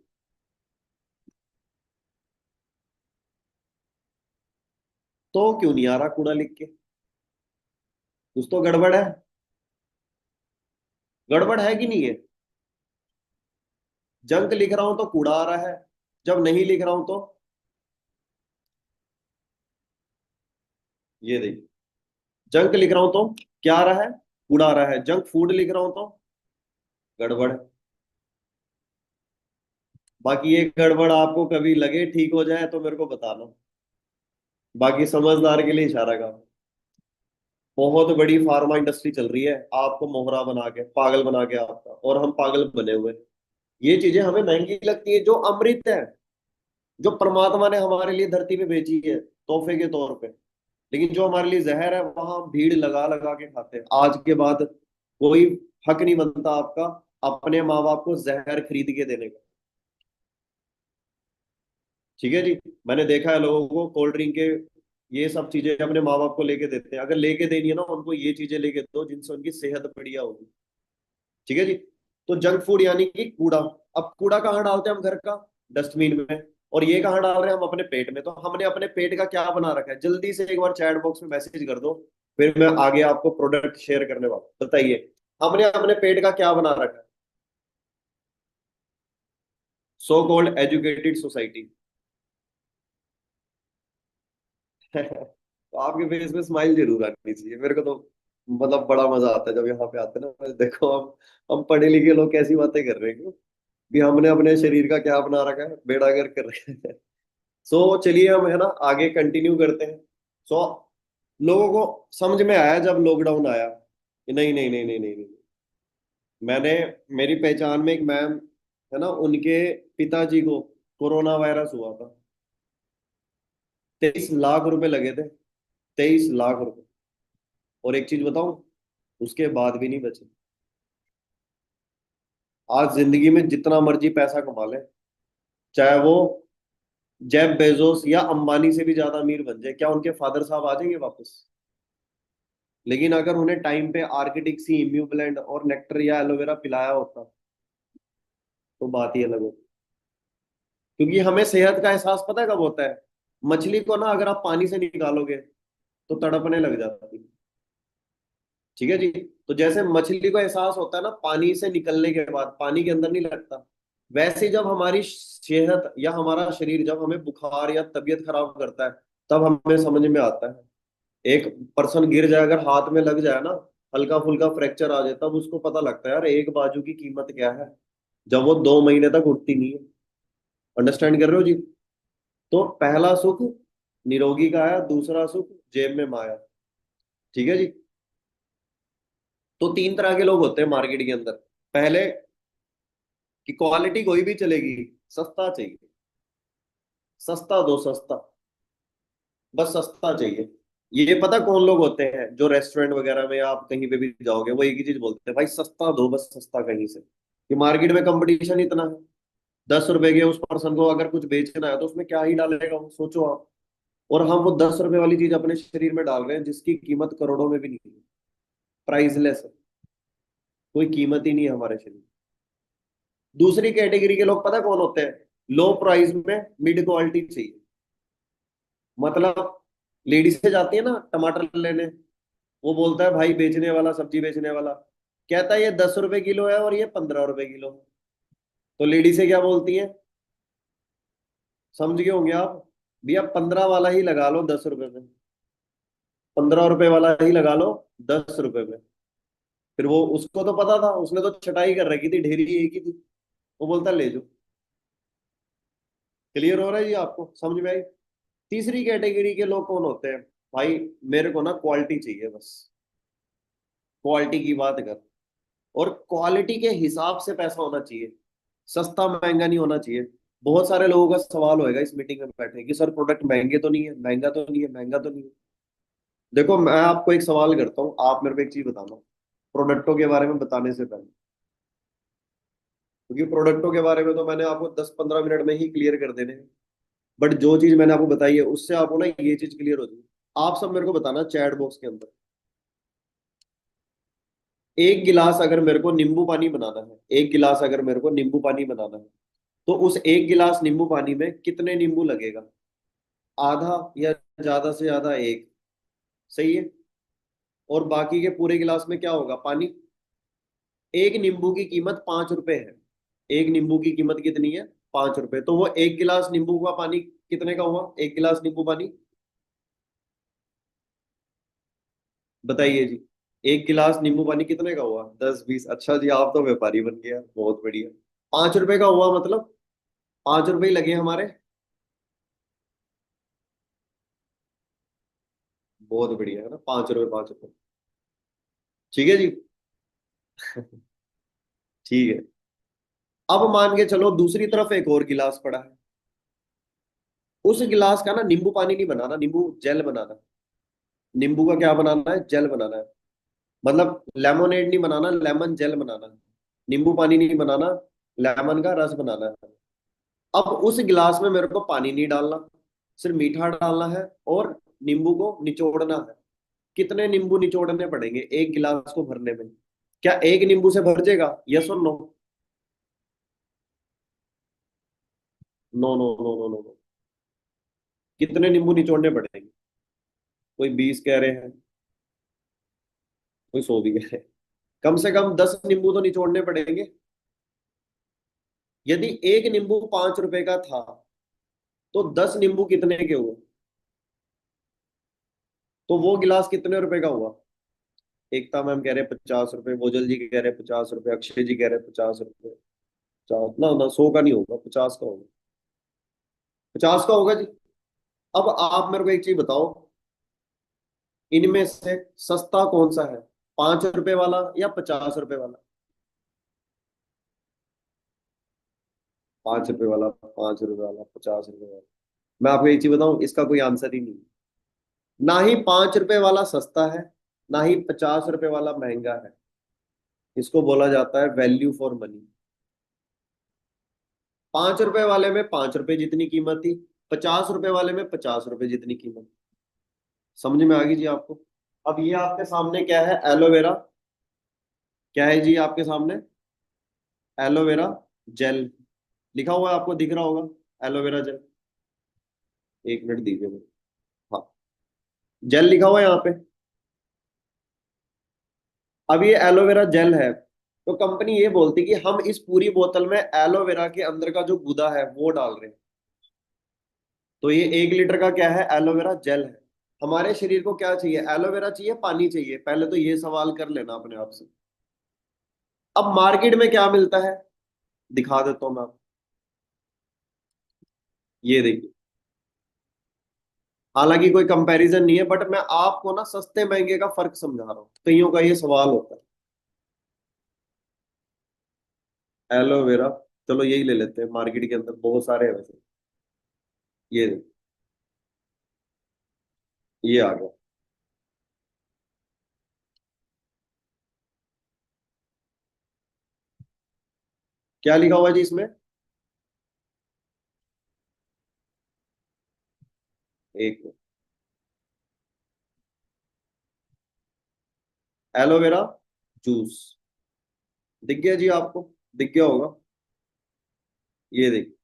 तो क्यों नहीं आ रहा कूड़ा लिख के? कुछ तो गड़बड़ है। गड़बड़ है कि नहीं है? जंक लिख रहा हूं तो कूड़ा आ रहा है, जब नहीं लिख रहा हूं तो? ये देखिए, जंक लिख रहा हूं तो क्या आ रहा है? कूड़ा आ रहा है। जंक फूड लिख रहा हूं तो गड़बड़ है। बाकी ये गड़बड़ आपको कभी लगे ठीक हो जाए तो मेरे को बताना। बाकी समझदार के लिए इशारा का। बहुत बड़ी फार्मा इंडस्ट्री चल रही है, आपको मोहरा बना के, पागल बना के आपका, और हम पागल बने हुए। ये चीजें हमें महंगी लगती है, जो अमृत है, जो परमात्मा ने हमारे लिए धरती पे भेजी है तोहफे के तौर पे। लेकिन जो हमारे लिए जहर है, वहां हम भीड़ लगा लगा के खाते हैं। आज के बाद कोई हक नहीं बनता आपका अपने माँ बाप को जहर खरीद के देने का। ठीक है जी। मैंने देखा है लोगों को कोल्ड ड्रिंक के, ये सब चीजें अपने माँ बाप को लेके देते हैं। अगर लेके देनी है ना उनको, ये चीजें लेके दो जिनसे उनकी सेहत बढ़िया होगी। ठीक है जी। तो जंक फूड यानी कि कूड़ा। अब कूड़ा कहाँ डालते हैं हम? घर का डस्टबिन में। और ये कहाँ डाल रहे हैं हम? अपने पेट में। तो हमने अपने पेट का क्या बना रखा है? जल्दी से एक बार चैट बॉक्स में मैसेज कर दो, फिर मैं आगे आपको प्रोडक्ट शेयर करने वाला। बताइए, हमने अपने पेट का क्या बना रखा है? So called educated society. तो आपके फेस पे स्माइल जरूर आनी चाहिए मेरे को तो। मतलब बड़ा मजा आता है जब यहाँ पे आते हैं ना। देखो हम पढ़े लिखे लोग कैसी बातें कर रहे हैं भी, हमने अपने शरीर का क्या बना रखा है, बेड़ा गर्क कर रहे हैं। सो चलिए हम है ना आगे कंटिन्यू करते हैं। सो लोगों को समझ में आया जब लॉकडाउन आया कि नहीं नहीं नहीं नहीं नहीं नहीं। मैंने, मेरी पहचान में एक मैम है ना, उनके पिताजी को कोरोना वायरस हुआ था। 23 लाख रुपए लगे थे। 23 लाख रुपए। और एक चीज बताऊं, उसके बाद भी नहीं बचे। आज जिंदगी में जितना मर्जी पैसा कमा ले, चाहे वो जेफ बेजोस या अंबानी से भी ज्यादा अमीर बन जाए, क्या उनके फादर साहब आ जाएंगे वापस? लेकिन अगर उन्हें टाइम पे आर्किटिक सी, इम्यूब्लेंट और नेक्टर या एलोवेरा पिलाया होता, तो बात ही अलग होती। क्योंकि हमें सेहत का एहसास पता है कब होता है? मछली को ना अगर आप पानी से निकालोगे तो तड़पने लग जाती है। ठीक है जी। तो जैसे मछली को एहसास होता है ना पानी से निकलने के बाद, पानी के अंदर नहीं लगता, वैसे जब हमारी सेहत या हमारा शरीर जब हमें बुखार या तबीयत खराब करता है, तब हमें समझ में आता है। एक पर्सन गिर जाए, अगर हाथ में लग जाए ना, हल्का फुल्का फ्रैक्चर आ जाए, तब उसको पता लगता है यार एक बाजू की कीमत क्या है, जब वो 2 महीने तक उठती नहीं है। अंडरस्टैंड कर रहे हो जी? तो पहला सुख निरोगी का आया, दूसरा सुख जेब में माया। ठीक है जी। तो 3 तरह के लोग होते हैं मार्केट के अंदर। पहले कि क्वालिटी कोई भी चलेगी, सस्ता चाहिए, सस्ता दो सस्ता, बस सस्ता चाहिए। ये पता कौन लोग होते हैं? जो रेस्टोरेंट वगैरह में आप कहीं पे भी जाओगे, वो एक ही चीज बोलते हैं, भाई सस्ता दो, बस सस्ता कहीं से। कि मार्केट में कंपटीशन इतना है। 10 रुपए के उस पर्सन को अगर कुछ बेचना है तो उसमें क्या ही डालेगा वो, सोचो आप। और हम वो 10 रुपए वाली चीज अपने शरीर में डाल रहे हैं जिसकी कीमत करोड़ों में भी नहीं है। प्राइसलेस है। कोई कीमत ही नहीं है हमारे शरीर। दूसरी कैटेगरी के लोग पता है कौन होते हैं? लो प्राइस में मिड क्वालिटी चाहिए। मतलब लेडीज से जाती है ना टमाटर लेने, वो बोलता है भाई बेचने वाला, सब्जी बेचने वाला कहता है ये 10 रुपए किलो है और ये 15 रुपए किलो है। तो लेडी से क्या बोलती है? समझ गए होंगे आप। भैया 15 वाला ही लगा लो 10 रुपए में, 15 रुपए वाला ही लगा लो 10 रुपए में। फिर वो, उसको तो पता था, उसने तो छटाई कर रखी थी, ढेरी एक ही थी। वो बोलता ले जाओ। क्लियर हो रहा है जी? आपको समझ में आई? तीसरी कैटेगरी के लोग कौन होते हैं? भाई मेरे को ना क्वालिटी चाहिए बस, क्वालिटी की बात कर, और क्वालिटी के हिसाब से पैसा होना चाहिए, सस्ता महंगा नहीं होना चाहिए। बहुत सारे लोगों का सवाल होएगा इस मीटिंग में बैठे कि सर प्रोडक्ट महंगे तो नहीं है, महंगा तो नहीं है, महंगा तो नहीं है। देखो मैं आपको एक सवाल करता हूँ, आप मेरे को एक चीज बताना प्रोडक्टों के बारे में बताने से पहले, क्योंकि प्रोडक्टों के बारे में तो मैंने आपको 10-15 मिनट में ही क्लियर कर देने हैं। बट जो चीज मैंने आपको बताई है उससे आपको ना ये चीज क्लियर हो जाएगी। आप सब मेरे को बताना चैट बॉक्स के अंदर, एक गिलास अगर मेरे को नींबू पानी बनाना है, एक गिलास अगर मेरे को नींबू पानी बनाना है, तो उस एक गिलास नींबू पानी में कितने नींबू लगेगा? आधा, या ज्यादा से ज्यादा एक? सही है। और बाकी के पूरे गिलास में क्या होगा? पानी। एक नींबू की कीमत 5 रुपए है। एक नींबू की कीमत कितनी है? 5 रुपए। तो वो एक गिलास नींबू का पानी कितने का हुआ? एक गिलास नींबू पानी बताइए जी। एक गिलास नींबू पानी कितने का हुआ? 10-20? अच्छा जी, आप तो व्यापारी बन गया, बहुत बढ़िया। 5 रुपए का हुआ मतलब 5 रुपए ही लगे हमारे। बहुत बढ़िया है ना, 5 रुपए, 5 रुपए। ठीक है जी। ठीक है। अब मान के चलो दूसरी तरफ एक और गिलास पड़ा है, उस गिलास का ना नींबू पानी नहीं बनाना, नींबू जेल बनाना। नींबू का क्या बनाना है? जेल बनाना है। मतलब लेमोनेड नहीं बनाना, लेमन जेल बनाना है। नींबू पानी नहीं बनाना, लेमन का रस बनाना है। अब उस गिलास में मेरे को पानी नहीं डालना, सिर्फ मीठा डालना है और नींबू को निचोड़ना है। कितने नींबू निचोड़ने पड़ेंगे एक गिलास को भरने में? क्या एक नींबू से भर जाएगा? यस और no? No no no no no no. कितने नींबू निचोड़ने पड़ेंगे? कोई 20 कह रहे हैं, कोई 100 भी कह रहे हैं। कम से कम 10 नींबू तो निचोड़ने पड़ेंगे। यदि एक नींबू 5 रुपए का था, तो 10 नींबू कितने के हुए? तो वो गिलास कितने रुपए का हुआ? एकता मैम कह रहे हैं 50 रुपए, बोजल जी कह रहे हैं 50 रुपए, अक्षय जी कह रहे हैं 50 रुपए। 50 ना ना, 100 का नहीं होगा, 50 का होगा। 50 का होगा जी। अब आप मेरे को एक चीज बताओ, इनमें से सस्ता कौन सा है? 5 रुपए वाला या 50 रुपए वाला? 5 रुपए वाला, 5 रुपए वाला, 50 रुपए वाला। मैं आपको एक चीज बताऊं, इसका कोई आंसर ही नहीं है। ना ही 5 रुपए वाला सस्ता है, ना ही 50 रुपए वाला महंगा है। इसको बोला जाता है वैल्यू फॉर मनी। 5 रुपए वाले में 5 रुपए जितनी कीमत थी, 50 रुपए वाले में 50 रुपए जितनी कीमत। समझ में आ गई जी आपको? अब ये आपके सामने क्या है? एलोवेरा। क्या है जी आपके सामने? एलोवेरा जेल लिखा हुआ है, आपको दिख रहा होगा एलोवेरा जेल। एक मिनट दीजिए मुझे। हाँ, जेल लिखा हुआ है यहाँ पे। अब ये एलोवेरा जेल है, तो कंपनी ये बोलती कि हम इस पूरी बोतल में एलोवेरा के अंदर का जो गुदा है वो डाल रहे हैं। तो ये 1 लीटर का क्या है? एलोवेरा जेल है। हमारे शरीर को क्या चाहिए? एलोवेरा चाहिए, पानी चाहिए? पहले तो ये सवाल कर लेना अपने आप से। अब मार्केट में क्या मिलता है? दिखा देता हूँ मैं आपको। ये देखिए, हालांकि कोई कंपैरिजन नहीं है, बट मैं आपको ना सस्ते महंगे का फर्क समझा रहा हूँ, कईयों का ये सवाल होता है। एलोवेरा, चलो यही ले लेते हैं, मार्केट के अंदर बहुत सारे हैं वैसे। ये देखो, ये आ गया। क्या लिखा हुआ है जी इसमें? एक, एलोवेरा जूस। दिख गया जी आपको? दिख गया होगा। ये देखिए,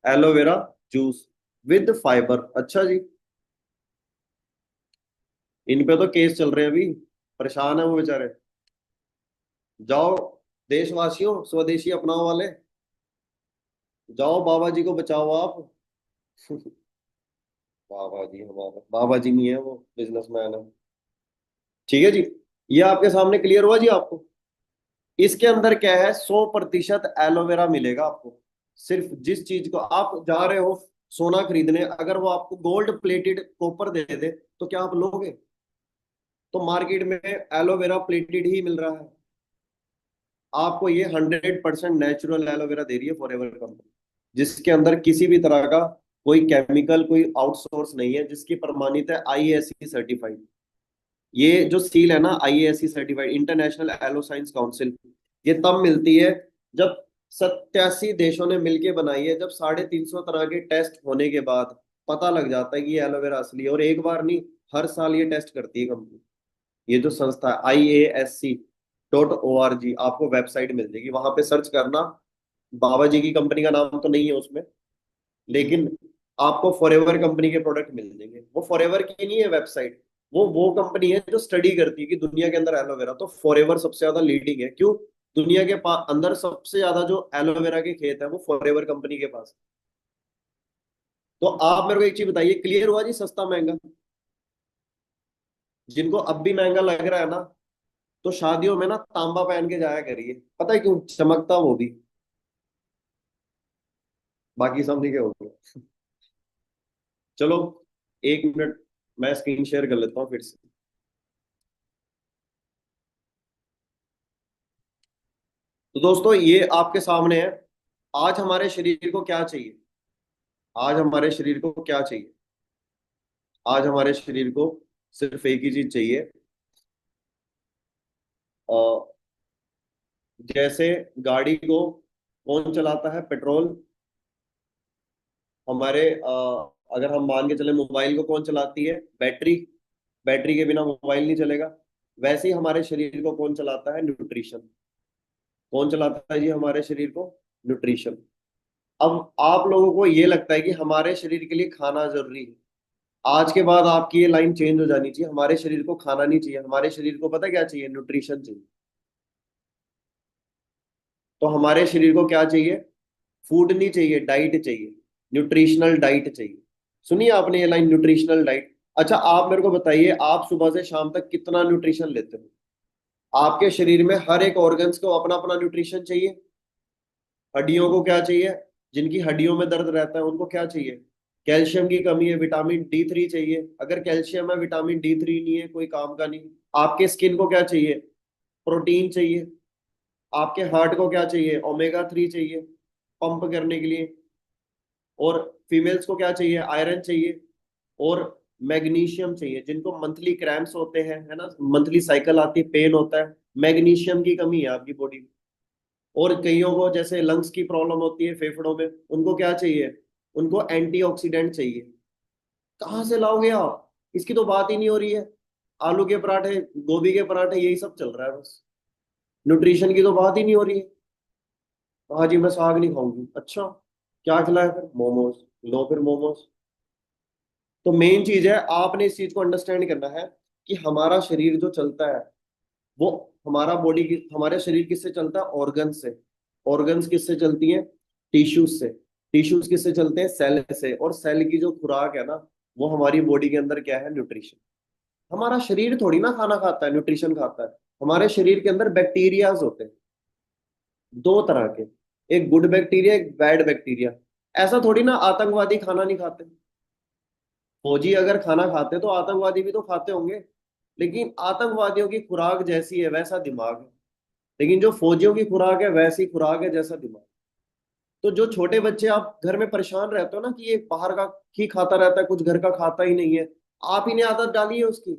एलोवेरा जूस विद फाइबर। अच्छा जी, इन पे तो केस चल रहे हैं अभी, परेशान है वो बेचारे। जाओ देशवासियों, स्वदेशी अपनाओ वाले, जाओ बाबा जी को बचाओ आप। बाबा जी, हमारा बाबा जी नहीं है, वो बिजनेसमैन है। ठीक है जी, ये आपके सामने क्लियर हुआ जी आपको। इसके अंदर क्या है, 100% एलोवेरा मिलेगा आपको। सिर्फ जिस चीज को आप जा रहे हो सोना खरीदने, अगर वो आपको गोल्ड प्लेटेड कॉपर दे दे तो क्या आप लोगे? तो मार्केट में एलोवेरा प्लेटेड ही मिल रहा है। आपको ये 100% नेचुरल एलोवेरा दे रही है फॉरएवर कंपनी, जिसके अंदर किसी भी तरह का कोई केमिकल, कोई आउटसोर्स नहीं है, जिसकी प्रमाणित है आईएससी सर्टिफाइड। ये जो सील है ना, ISC certified, international aloe science council, ये तब मिलती है जब 87 देशों ने मिलके बनाई है, जब 350 तरह के टेस्ट होने के बाद पता लग जाता है कि ये एलोवेरा असली है। और एक बार नहीं, हर साल ये टेस्ट करती है कंपनी। ये जो संस्था है IASC.org, आपको वेबसाइट मिल जाएगी, वहां पे सर्च करना। बाबा जी की कंपनी का नाम तो नहीं है उसमें, लेकिन आपको फॉरएवर कंपनी के प्रोडक्ट मिल जाएंगे। वो फॉरएवर की नहीं है वेबसाइट, वो कंपनी है जो स्टडी करती है कि दुनिया के अंदर एलोवेरा, तो फॉरएवर सबसे ज्यादा लीडिंग है। क्यों? दुनिया के अंदर सबसे ज्यादा जो एलोवेरा के खेत है वो फॉरएवर कंपनी के पास। तो आप मेरे को एक चीज बताइए, क्लियर हुआ जी सस्ता महंगा? जिनको अब भी महंगा लग रहा है ना, तो शादियों में ना तांबा पहन के जाया करिए, पता है क्यों? चमकता वो भी। बाकी समझ गए होंगे। चलो, 1 मिनट, मैं स्क्रीन शेयर कर लेता हूँ फिर से। तो दोस्तों ये आपके सामने है, आज हमारे शरीर को क्या चाहिए। आज हमारे शरीर को क्या चाहिए? आज हमारे शरीर को सिर्फ एक ही चीज चाहिए। अ, जैसे गाड़ी को कौन चलाता है? पेट्रोल। हमारे अगर हम मान के चले, मोबाइल को कौन चलाती है? बैटरी। बैटरी के बिना मोबाइल नहीं चलेगा। वैसे ही हमारे शरीर को कौन चलाता है? न्यूट्रिशन। कौन चलाता है जी हमारे शरीर को? न्यूट्रिशन। अब आप लोगों को ये लगता है कि हमारे शरीर के लिए खाना जरूरी है। आज के बाद आपकी ये लाइन चेंज हो जानी चाहिए, हमारे शरीर को खाना नहीं चाहिए, हमारे शरीर को पता क्या चाहिए? न्यूट्रिशन चाहिए। तो हमारे शरीर को क्या चाहिए? फूड नहीं चाहिए, डाइट चाहिए। न्यूट्रिशनल डाइट चाहिए। सुनिए आपने ये लाइन, न्यूट्रिशनल डाइट। अच्छा आप मेरे को बताइए, आप सुबह से शाम तक कितना न्यूट्रिशन लेते हो? आपके शरीर में हर एक ऑर्गन्स को अपना अपना न्यूट्रिशन चाहिए। हड्डियों को क्या चाहिए? जिनकी हड्डियों में दर्द रहता है उनको क्या चाहिए? कैल्शियम की कमी है, विटामिन D3 चाहिए। अगर कैल्शियम है, विटामिन D3 नहीं है, कोई काम का नहीं। आपके स्किन को क्या चाहिए? प्रोटीन चाहिए। आपके हार्ट को क्या चाहिए? ओमेगा 3 चाहिए पंप करने के लिए। और फीमेल्स को क्या चाहिए? आयरन चाहिए। और मैग्नीशियम चाहिए, जिनको मंथली क्रैम्प्स होते हैं, है ना, मंथली साइकिल आती है, पेन होता है, मैग्नीशियम की कमी है आपकी बॉडी में। और कईयों को जैसे लंग्स की प्रॉब्लम होती है, फेफड़ों में, उनको क्या चाहिए? उनको एंटीऑक्सीडेंट चाहिए। कहाँ से लाओगे आप? इसकी तो बात ही नहीं हो रही है। आलू के पराठे, गोभी के पराठे, यही सब चल रहा है बस। न्यूट्रिशन की तो बात ही नहीं हो रही है। हाँ जी, मैं साग नहीं खाऊंगी, अच्छा क्या खिलाया फिर? मोमोज। लो फिर मोमोज। तो मेन चीज है, आपने इस चीज को अंडरस्टैंड करना है कि हमारा शरीर जो चलता है, वो हमारा बॉडी की, हमारे शरीर किससे चलता है? ऑर्गन से। ऑर्गन्स किससे चलती हैं? टिश्यूज से। टिश्यूज किससे चलते हैं? सेल से। और सेल की जो खुराक है ना, वो हमारी बॉडी के अंदर क्या है? न्यूट्रिशन। हमारा शरीर थोड़ी ना खाना खाता है, न्यूट्रिशन खाता है। हमारे शरीर के अंदर बैक्टीरियाज होते हैं, दो तरह के, एक गुड बैक्टीरिया, एक बैड बैक्टीरिया। ऐसा थोड़ी ना आतंकवादी खाना नहीं खाते। फौजी अगर खाना खाते तो आतंकवादी भी तो खाते होंगे। लेकिन आतंकवादियों की खुराक जैसी है वैसा दिमाग है, लेकिन जो फौजियों की खुराक है वैसी खुराक है जैसा दिमाग। तो जो छोटे बच्चे आप घर में परेशान रहते हो ना कि ये बाहर का ही खाता रहता है, कुछ घर का खाता ही नहीं है, आप ही ने आदत डाली है उसकी।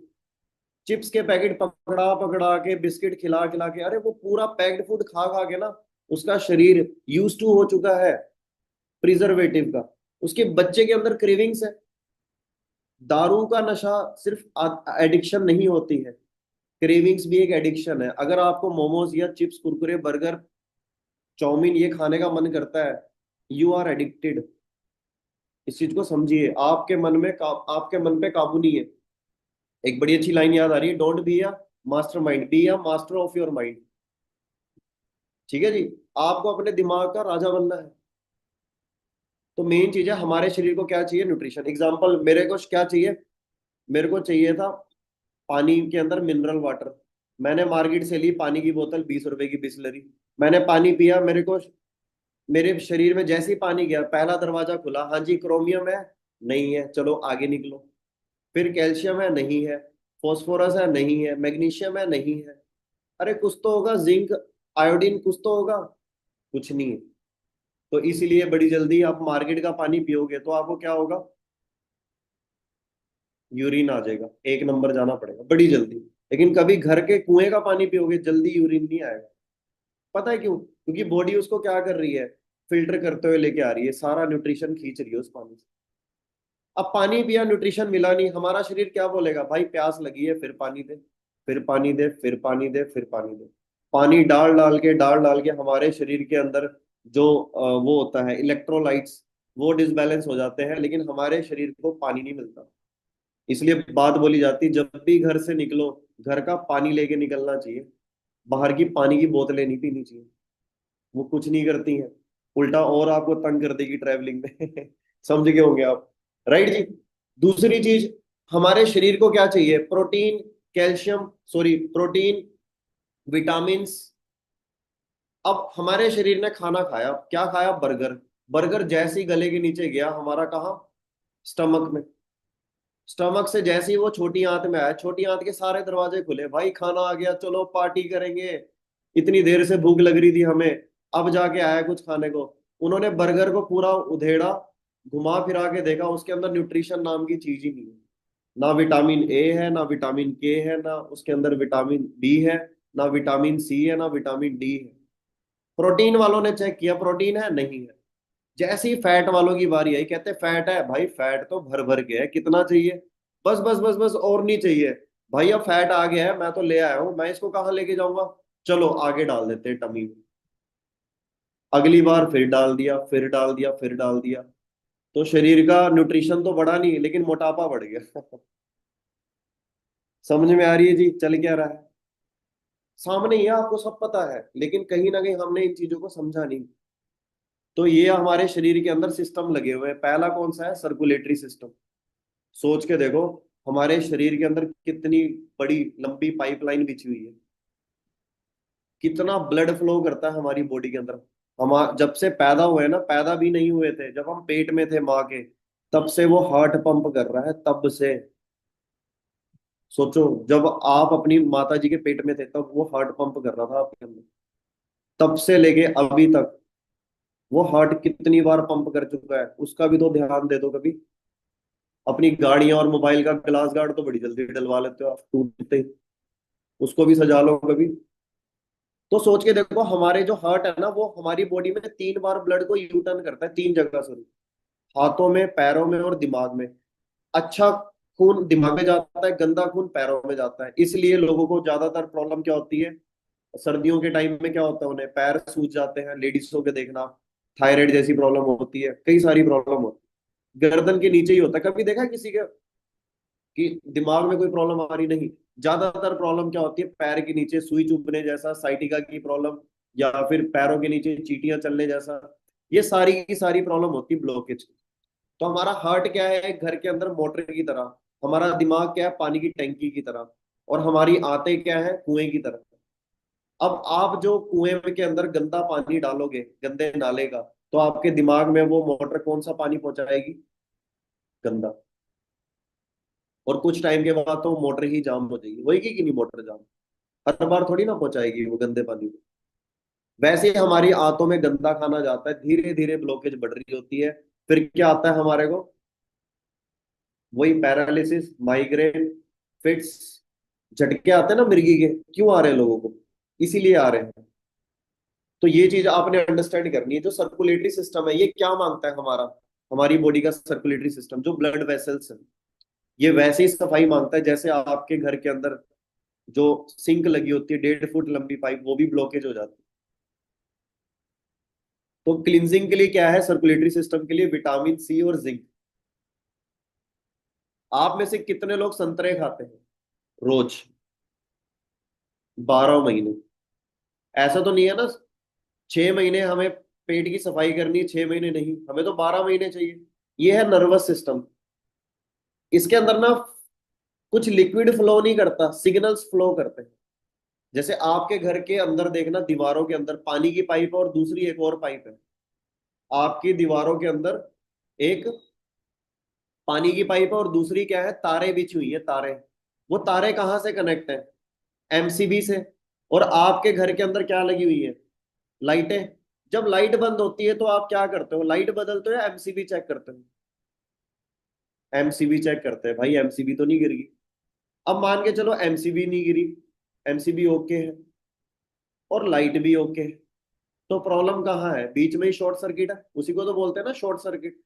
चिप्स के पैकेट पकड़ा पकड़ा के, बिस्किट खिला खिला के, अरे वो पूरा पैक्ड फूड खा खा के ना उसका शरीर यूज टू हो चुका है प्रिजर्वेटिव का। उसके बच्चे के अंदर क्रेविंग्स है। दारू का नशा सिर्फ एडिक्शन नहीं होती है, क्रेविंग्स भी एक एडिक्शन है। अगर आपको मोमोज या चिप्स, कुरकुरे, बर्गर, चाउमीन ये खाने का मन करता है, यू आर एडिक्टेड। इस चीज को समझिए, आपके मन पे काबू नहीं है। एक बड़ी अच्छी लाइन याद आ रही है, don't be a master mind, be a master of your mind. ठीक है जी। आपको अपने दिमाग का राजा बनना है। तो मेन चीज है, हमारे शरीर को क्या चाहिए? न्यूट्रिशन। एग्जाम्पल, मेरे को क्या चाहिए? मेरे को चाहिए था पानी के अंदर मिनरल वाटर। मैंने मार्केट से ली पानी की बोतल, 20 रुपए की बिस्लरी। मैंने पानी पिया, मेरे को, मेरे शरीर में जैसे ही पानी गया, पहला दरवाजा खुला, हाँ जी क्रोमियम है, नहीं है, चलो आगे निकलो। फिर कैल्शियम है, नहीं है। फॉस्फोरस है, नहीं है। मैग्नीशियम है, नहीं है। अरे कुछ तो होगा, जिंक, आयोडीन, कुछ तो होगा। कुछ नहीं है। तो इसीलिए बड़ी जल्दी आप मार्केट का पानी पियोगे तो आपको क्या होगा? यूरिन आ जाएगा, 1 नंबर जाना पड़ेगा बड़ी जल्दी। लेकिन कभी घर के कुएं का पानी पियोगे, जल्दी यूरिन नहीं आएगा। पता है क्यों? क्योंकि बॉडी उसको क्या कर रही है? फिल्टर करते हुए लेके आ रही है, सारा न्यूट्रिशन खींच रही है उस पानी से। अब पानी पिया, न्यूट्रिशन मिला नहीं, हमारा शरीर क्या बोलेगा? भाई प्यास लगी है, फिर पानी दे, फिर पानी दे, फिर पानी दे, फिर पानी दे। पानी डाल डाल के हमारे शरीर के अंदर जो वो होता है इलेक्ट्रोलाइट्स, वो डिसबैलेंस हो जाते हैं, लेकिन हमारे शरीर को पानी नहीं मिलता। इसलिए बात बोली जाती, जब भी घर से निकलो, घर का पानी लेके निकलना चाहिए। बाहर की पानी की बोतलें नहीं पीनी चाहिए। वो कुछ नहीं करती हैं, उल्टा और आपको तंग कर देगी ट्रैवलिंग में। समझ गए होंगे आप, राइट जी। दूसरी चीज, हमारे शरीर को क्या चाहिए? Protein, calcium, sorry protein, vitamin. अब हमारे शरीर ने खाना खाया, क्या खाया? बर्गर। बर्गर जैसे ही गले के नीचे गया, हमारा कहाँ? स्टमक में। स्टमक से जैसे ही वो छोटी आंत में आया, छोटी आंत के सारे दरवाजे खुले, भाई खाना आ गया, चलो पार्टी करेंगे। इतनी देर से भूख लग रही थी हमें, अब जाके आया कुछ खाने को। उन्होंने बर्गर को पूरा उधेड़ा, घुमा फिरा के देखा, उसके अंदर न्यूट्रिशन नाम की चीज ही नहीं है। ना विटामिन ए है, ना विटामिन के है, ना उसके अंदर विटामिन बी है, ना विटामिन सी है, ना विटामिन डी है। प्रोटीन वालों ने चेक किया, प्रोटीन है, नहीं है। जैसे ही फैट वालों की बारी आई, कहते फैट है, भाई फैट तो भर भर के है, कितना चाहिए? बस बस बस बस, और नहीं चाहिए। भाई अब फैट आ गया है, मैं तो ले आया हूं, मैं इसको कहाँ लेके जाऊंगा? चलो आगे डाल देते हैं टमी में। अगली बार फिर डाल दिया, फिर डाल दिया, फिर डाल दिया। तो शरीर का न्यूट्रिशन तो बढ़ा नहीं, लेकिन मोटापा बढ़ गया। समझ में आ रही है जी चल क्या रहा है? सामने ही है, आपको सब पता है, लेकिन कहीं ना कहीं हमने इन चीजों को समझा नहीं। तो ये हमारे शरीर के अंदर सिस्टम लगे हुए हैं। पहला कौन सा है? Circulatory system. सोच के देखो, हमारे शरीर के अंदर कितनी बड़ी लंबी पाइपलाइन बिछी हुई है। कितना ब्लड फ्लो करता है हमारी बॉडी के अंदर। हम जब से पैदा हुए ना, पैदा भी नहीं हुए थे, जब हम पेट में थे माँ के, तब से वो हार्ट पंप कर रहा है, तब से। सोचो, जब आप अपनी माता जी के पेट में थे, तब वो हार्ट पंप कर रहा था आपके अंदर। तब से लेके अभी तक वो हार्ट कितनी बार पंप कर चुका है, उसका भी तो ध्यान दे दो कभी। अपनी गाड़ियां और मोबाइल का ग्लास गार्ड तो बड़ी जल्दी डलवा लेते हो आप, टूटते ही। उसको भी सजा लो कभी। तो सोच के देखो, हमारे जो हार्ट है ना, वो हमारी बॉडी में 3 बार ब्लड को यू टर्न करता है, 3 जगह से। हाथों में, पैरों में और दिमाग में। अच्छा खून दिमाग में जाता है, गंदा खून पैरों में जाता है। इसलिए लोगों को ज्यादातर प्रॉब्लम क्या होती है? सर्दियों के टाइम में क्या होता है, उन्हें पैर सूज जाते हैं, लेडीजों के देखना, थायराइड जैसी प्रॉब्लम होती है, कई सारी प्रॉब्लम होती है। गर्दन के नीचे ही होता है। कभी देखा है किसी के कि दिमाग में कोई प्रॉब्लम आ रही? नहीं। ज्यादातर प्रॉब्लम क्या होती है? पैर के नीचे सुई चुभने जैसा, साइटिका की प्रॉब्लम, या फिर पैरों के नीचे चींटियां चलने जैसा। ये सारी की सारी प्रॉब्लम होती है ब्लॉकेज। तो हमारा हार्ट क्या है? एक घर के अंदर मोटर की तरह। हमारा दिमाग क्या है? पानी की टंकी की तरह। और हमारी आंतें क्या है? कुएं की तरह। अब आप जो कुएं के अंदर गंदा पानी डालोगे, गंदे नाले का, तो आपके दिमाग में वो मोटर कौन सा पानी पहुंचाएगी? गंदा। और कुछ टाइम के बाद तो मोटर ही जाम हो जाएगी, होएगी कि नहीं मोटर जाम? हर बार थोड़ी ना पहुंचाएगी वो गंदे पानी को। वैसे ही हमारी आंतों में गंदा खाना जाता है, धीरे धीरे ब्लॉकेज बढ़ रही होती है। फिर क्या आता है हमारे को? वही पैरालिसिस, माइग्रेन, फिट्स, झटके आते हैं ना मिर्गी के। क्यों आ रहे हैं लोगों को? इसीलिए आ रहे हैं। तो ये चीज आपने अंडरस्टैंड करनी है। जो सर्कुलेटरी सिस्टम है, ये क्या मांगता है हमारा? हमारी बॉडी का सर्कुलेटरी सिस्टम, जो ब्लड वेसल्स है, ये वैसे ही सफाई मांगता है जैसे आपके घर के अंदर जो सिंक लगी होती है, 1.5 फुट लंबी पाइप, वो भी ब्लॉकेज हो जाती है। तो क्लींजिंग के लिए क्या है, सर्कुलेटरी सिस्टम के लिए विटामिन सी और जिंक। आप में से कितने लोग संतरे खाते हैं रोज, 12 महीने? ऐसा तो नहीं है ना, 6 महीने हमें पेट की सफाई करनी है, 6 महीने नहीं, हमें तो 12 महीने चाहिए। ये है नर्वस सिस्टम। इसके अंदर ना कुछ लिक्विड फ्लो नहीं करता, सिग्नल्स फ्लो करते हैं। जैसे आपके घर के अंदर देखना, दीवारों के अंदर पानी की पाइप है और दूसरी एक और पाइप है। आपकी दीवारों के अंदर एक पानी की पाइप है और दूसरी क्या है, तारे बिछी हुई है, तारे। वो तारे कहाँ से कनेक्ट है? एमसीबी से। और आपके घर के अंदर क्या लगी हुई है? लाइटें। जब लाइट बंद होती है तो आप क्या करते हो, लाइट बदलते हो या एमसीबी चेक करते हो? एमसीबी चेक करते हैं भाई, एमसीबी तो नहीं गिर गई। अब मान के चलो एमसीबी नहीं गिरी, एमसीबी ओके है और लाइट भी ओके है, तो प्रॉब्लम कहाँ है? बीच में ही शॉर्ट सर्किट है, उसी को तो बोलते हैं ना शॉर्ट सर्किट।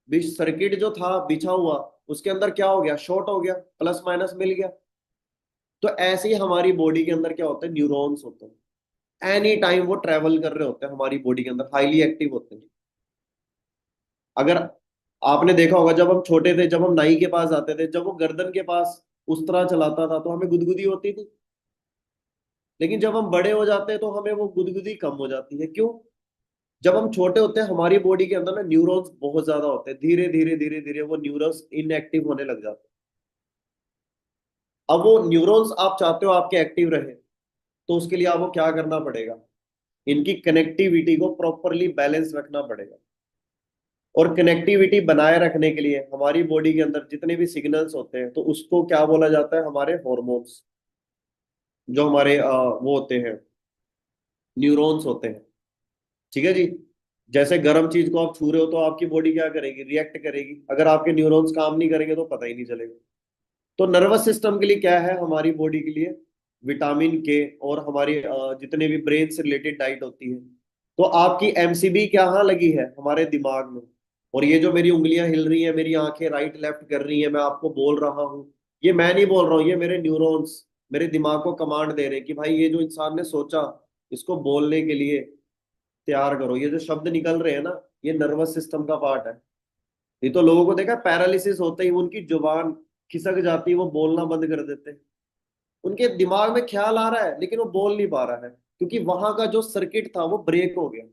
बीच सर्किट जो था बिछा हुआ, उसके अंदर क्या हो गया, शॉर्ट हो गया, प्लस माइनस मिल गया। तो ऐसे ही हमारी बॉडी के अंदर क्या होता है, न्यूरॉन्स होते हैं। एनी टाइम वो ट्रेवल कर रहे होते हैं हमारी बॉडी के अंदर, हाईली एक्टिव होते हैं। अगर आपने देखा होगा, जब हम छोटे थे, जब हम नाई के पास जाते थे, जब वो गर्दन के पास उस तरह चलाता था तो हमें गुदगुदी होती थी। लेकिन जब हम बड़े हो जाते हैं तो हमें वो गुदगुदी कम हो जाती है। क्यों? जब हम छोटे होते हैं हमारी बॉडी के अंदर ना न्यूरॉन्स बहुत ज्यादा होते हैं, धीरे धीरे धीरे धीरे वो न्यूरॉन्स इनएक्टिव होने लग जाते हैं। अब वो न्यूरॉन्स आप चाहते हो आपके एक्टिव रहे, तो उसके लिए आपको क्या करना पड़ेगा, इनकी कनेक्टिविटी को प्रॉपरली बैलेंस रखना पड़ेगा। और कनेक्टिविटी बनाए रखने के लिए हमारी बॉडी के अंदर जितने भी सिग्नल्स होते हैं, तो उसको क्या बोला जाता है, हमारे हॉर्मोन्स, जो हमारे वो होते हैं, न्यूरॉन्स होते हैं। ठीक है जी। जैसे गर्म चीज को आप छू रहे हो तो आपकी बॉडी क्या करेगी, रिएक्ट करेगी। अगर आपके न्यूरॉन्स काम नहीं करेंगे तो पता ही नहीं चलेगा। तो नर्वस सिस्टम के लिए क्या है हमारी बॉडी के लिए, विटामिन के, और हमारी जितने भी ब्रेन से रिलेटेड डाइट होती है। तो आपकी एमसीबी कहाँ लगी है, हमारे दिमाग में। और ये जो मेरी उंगलियां हिल रही है, मेरी आंखें राइट लेफ्ट कर रही है, मैं आपको बोल रहा हूँ, ये मैं नहीं बोल रहा हूँ, ये मेरे न्यूरॉन्स मेरे दिमाग को कमांड दे रहे हैं कि भाई ये जो इंसान ने सोचा, इसको बोलने के लिए तैयार करो। ये जो शब्द निकल रहे हैं ना, ये नर्वस सिस्टम का पार्ट है। नहीं तो लोगों को देखा, पैरालिसिस होते ही उनकी जुबान खिसक जाती है, वो बोलना बंद कर देते हैं। उनके दिमाग में ख्याल आ रहा है लेकिन वो बोल नहीं पा रहा है, क्योंकि वहां का जो सर्किट था वो ब्रेक हो गया।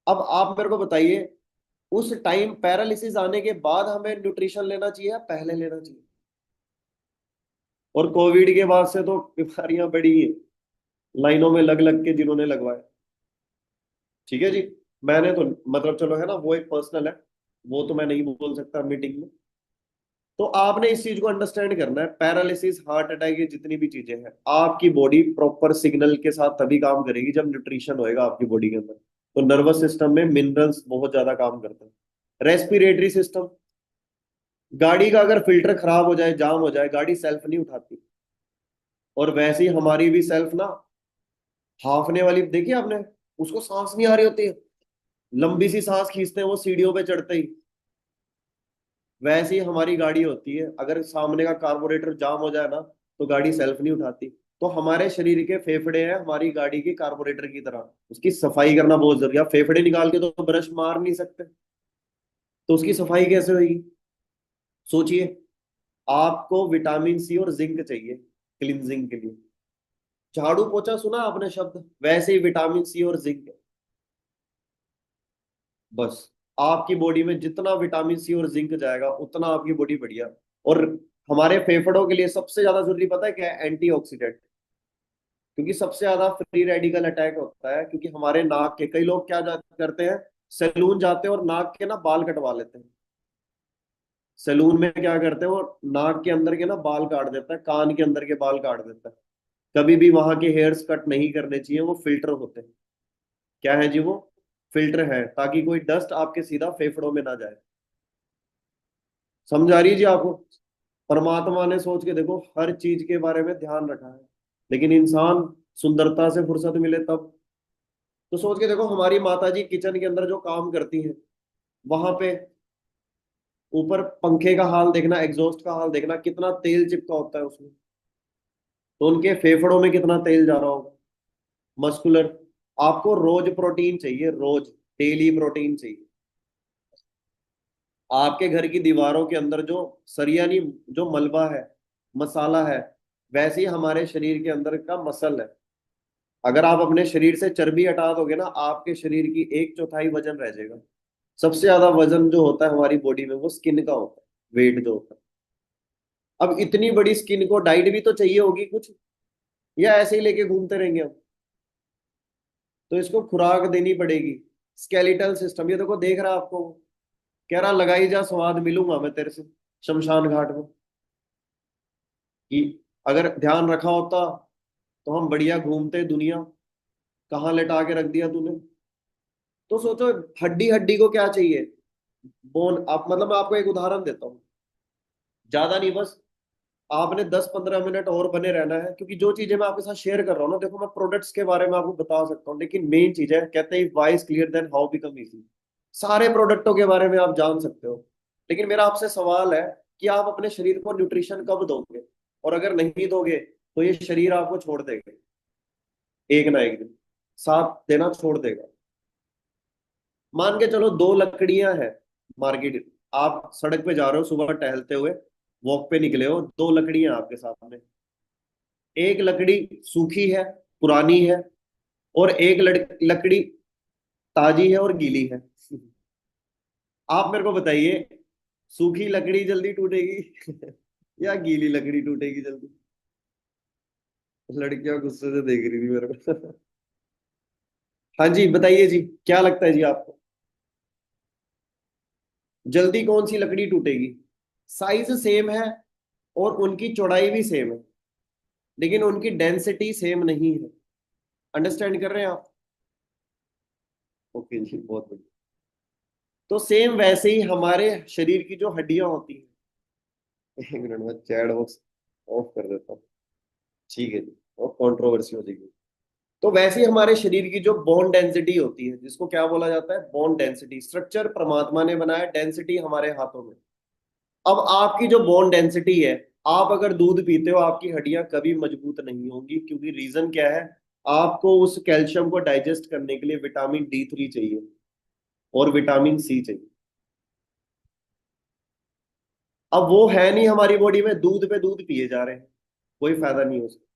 अब आप मेरे को बताइए, उस टाइम पैरालिसिस आने के बाद हमें न्यूट्रिशन लेना चाहिए या पहले लेना चाहिए? और कोविड के बाद से तो बीमारियां बढ़ी हैं, लाइनों में लग लग के जिन्होंने लगवाए। ठीक है जी। मैंने तो मतलब चलो है ना, वो एक पर्सनल है, वो तो मैं नहीं बोल सकता मीटिंग में। तो आपने इस चीज को अंडरस्टैंड करना है, पैरालिसिस, हार्ट अटैक, ये जितनी भी चीजें हैं, आपकी बॉडी प्रॉपर सिग्नल के साथ तभी काम करेगी जब न्यूट्रिशन होएगा आपकी बॉडी के अंदर। तो नर्वस सिस्टम में मिनरल्स बहुत ज्यादा काम करते हैं। रेस्पिरेटरी सिस्टम, गाड़ी का अगर फिल्टर खराब हो जाए, जाम हो जाए, गाड़ी सेल्फ नहीं उठाती। और वैसे ही हमारी भी सेल्फ ना, हाफने वाली देखिए आपने, उसको सांस नहीं आ रही होती है, लंबी सी सांस खींचते हैं वो सीढ़ियों पे चढ़ते ही। वैसे ही हमारी गाड़ी होती है, अगर सामने का कार्बोरेटर जाम हो जाए ना, तो गाड़ी सेल्फ नहीं उठाती। तो हमारे शरीर के फेफड़े हैं हमारी गाड़ी की कार्बोरेटर की तरह, उसकी सफाई करना बहुत जरूरी है। आप फेफड़े निकाल के तो ब्रश मार नहीं सकते, तो उसकी सफाई कैसे होगी? सोचिए। आपको विटामिन सी और जिंक चाहिए क्लिनजिंग के लिए। झाड़ू पोछा सुना आपने शब्द, वैसे ही विटामिन सी और जिंक। बस आपकी बॉडी में जितना विटामिन सी और जिंक जाएगा उतना आपकी बॉडी बढ़िया। और हमारे फेफड़ों के लिए सबसे ज्यादा जरूरी पता है क्या है? एंटीऑक्सीडेंट। क्योंकि सबसे ज्यादा फ्री रेडिकल अटैक होता है, क्योंकि हमारे नाक के कई लोग क्या करते हैं, सैलून जाते हैं और नाक के ना बाल कटवा लेते हैं। सैलून में क्या करते हैं, वो नाक के अंदर के ना बाल काट देता है, कान के अंदर के बाल काट देता है। कभी भी वहां के हेयर्स कट नहीं करने चाहिए, वो फिल्टर होते हैं। क्या है जी वो? फिल्टर है, ताकि कोई डस्ट आपके सीधा फेफड़ों में ना जाए। समझ आ रही है जी आपको? परमात्मा ने सोच के देखो हर चीज के बारे में ध्यान रखा है, लेकिन इंसान सुंदरता से फुर्सत मिले तब। तो सोच के देखो, हमारी माता जी किचन के अंदर जो काम करती हैं, वहां पे ऊपर पंखे का हाल देखना, एग्जॉस्ट का हाल देखना, कितना तेल चिपका होता है उसमें। तो उनके फेफड़ों में कितना तेल जा रहा होगा, मस्कुलर। आपको रोज प्रोटीन चाहिए, रोज डेली प्रोटीन चाहिए। आपके घर की दीवारों के अंदर जो सरियानी, जो मलबा है, मसाला है, वैसे ही हमारे शरीर के अंदर का मसल है। अगर आप अपने शरीर से चर्बी हटा दोगे ना, आपके शरीर की एक चौथाई वजन रह जाएगा। सबसे ज्यादा वजन जो होता है हमारी बॉडी में वो स्किन का होता है, वेट जो होता है। अब इतनी बड़ी स्किन को डाइट भी तो चाहिए होगी कुछ, या ऐसे ही लेके घूमते रहेंगे हम? तो इसको खुराक देनी पड़ेगी। स्केलेटल सिस्टम, ये देखो देख रहा है आपको, कह रहा लगाई जा स्वाद मिलूंगा मैं तेरे से शमशान घाट में। कि अगर ध्यान रखा होता तो हम बढ़िया घूमते दुनिया, कहाँ लेटा के रख दिया तूने। तो सोचो, हड्डी हड्डी को क्या चाहिए, बोन। आप मतलब मैं आपको एक उदाहरण देता हूँ, ज्यादा नहीं, बस आपने 10-15 मिनट और बने रहना है, क्योंकि जो चीजें मैं आपके साथ शेयर कर रहा हूँ ना, देखो मैं प्रोडक्ट्स के बारे में आपको बता सकता हूँ, लेकिन मेन चीज है, कहते हैं why is clear then how become easy. सारे प्रोडक्टों के बारे में आप जान सकते हो, लेकिन मेरा आपसे सवाल है कि आप अपने शरीर को न्यूट्रिशन कब दोगे? और अगर नहीं दोगे तो ये शरीर आपको छोड़ देगा, एक ना एक दिन साथ देना छोड़ देगा। मान के चलो, दो लकड़ियां हैं मार्केट, आप सड़क पे जा रहे हो सुबह टहलते हुए, वॉक पे निकले हो, दो लकड़ियां आपके सामने। एक लकड़ी सूखी है, पुरानी है, और एक लकड़ी ताजी है और गीली है। आप मेरे को बताइए, सूखी लकड़ी जल्दी टूटेगी या गीली लकड़ी टूटेगी जल्दी? लड़कियां गुस्से से देख रही थी मेरे को हाँ जी, बताइए जी, क्या लगता है जी आपको, जल्दी कौन सी लकड़ी टूटेगी? साइज सेम है और उनकी चौड़ाई भी सेम है, लेकिन उनकी डेंसिटी सेम नहीं है। अंडरस्टैंड कर रहे हैं आप? ओके जी, बहुत बढ़िया। तो सेम वैसे ही हमारे शरीर की जो हड्डियां होती हैं, एक मिनट में चैट बॉक्स ऑफ कर देता हूँ। ठीक है जी, और कंट्रोवर्सी हो जाएगी। तो वैसे ही हमारे शरीर की जो बोन डेंसिटी होती है, जिसको क्या बोला जाता है, बोन डेंसिटी। स्ट्रक्चर परमात्मा ने बनाया, डेंसिटी हमारे हाथों में। अब आपकी जो बोन डेंसिटी है, आप अगर दूध पीते हो आपकी हड्डियां कभी मजबूत नहीं होंगी, क्योंकि रीजन क्या है, आपको उस कैल्शियम को डाइजेस्ट करने के लिए विटामिन D3 चाहिए और विटामिन C चाहिए। अब वो है नहीं हमारी बॉडी में, दूध पे दूध पिए जा रहे हैं, कोई फायदा नहीं है उसका।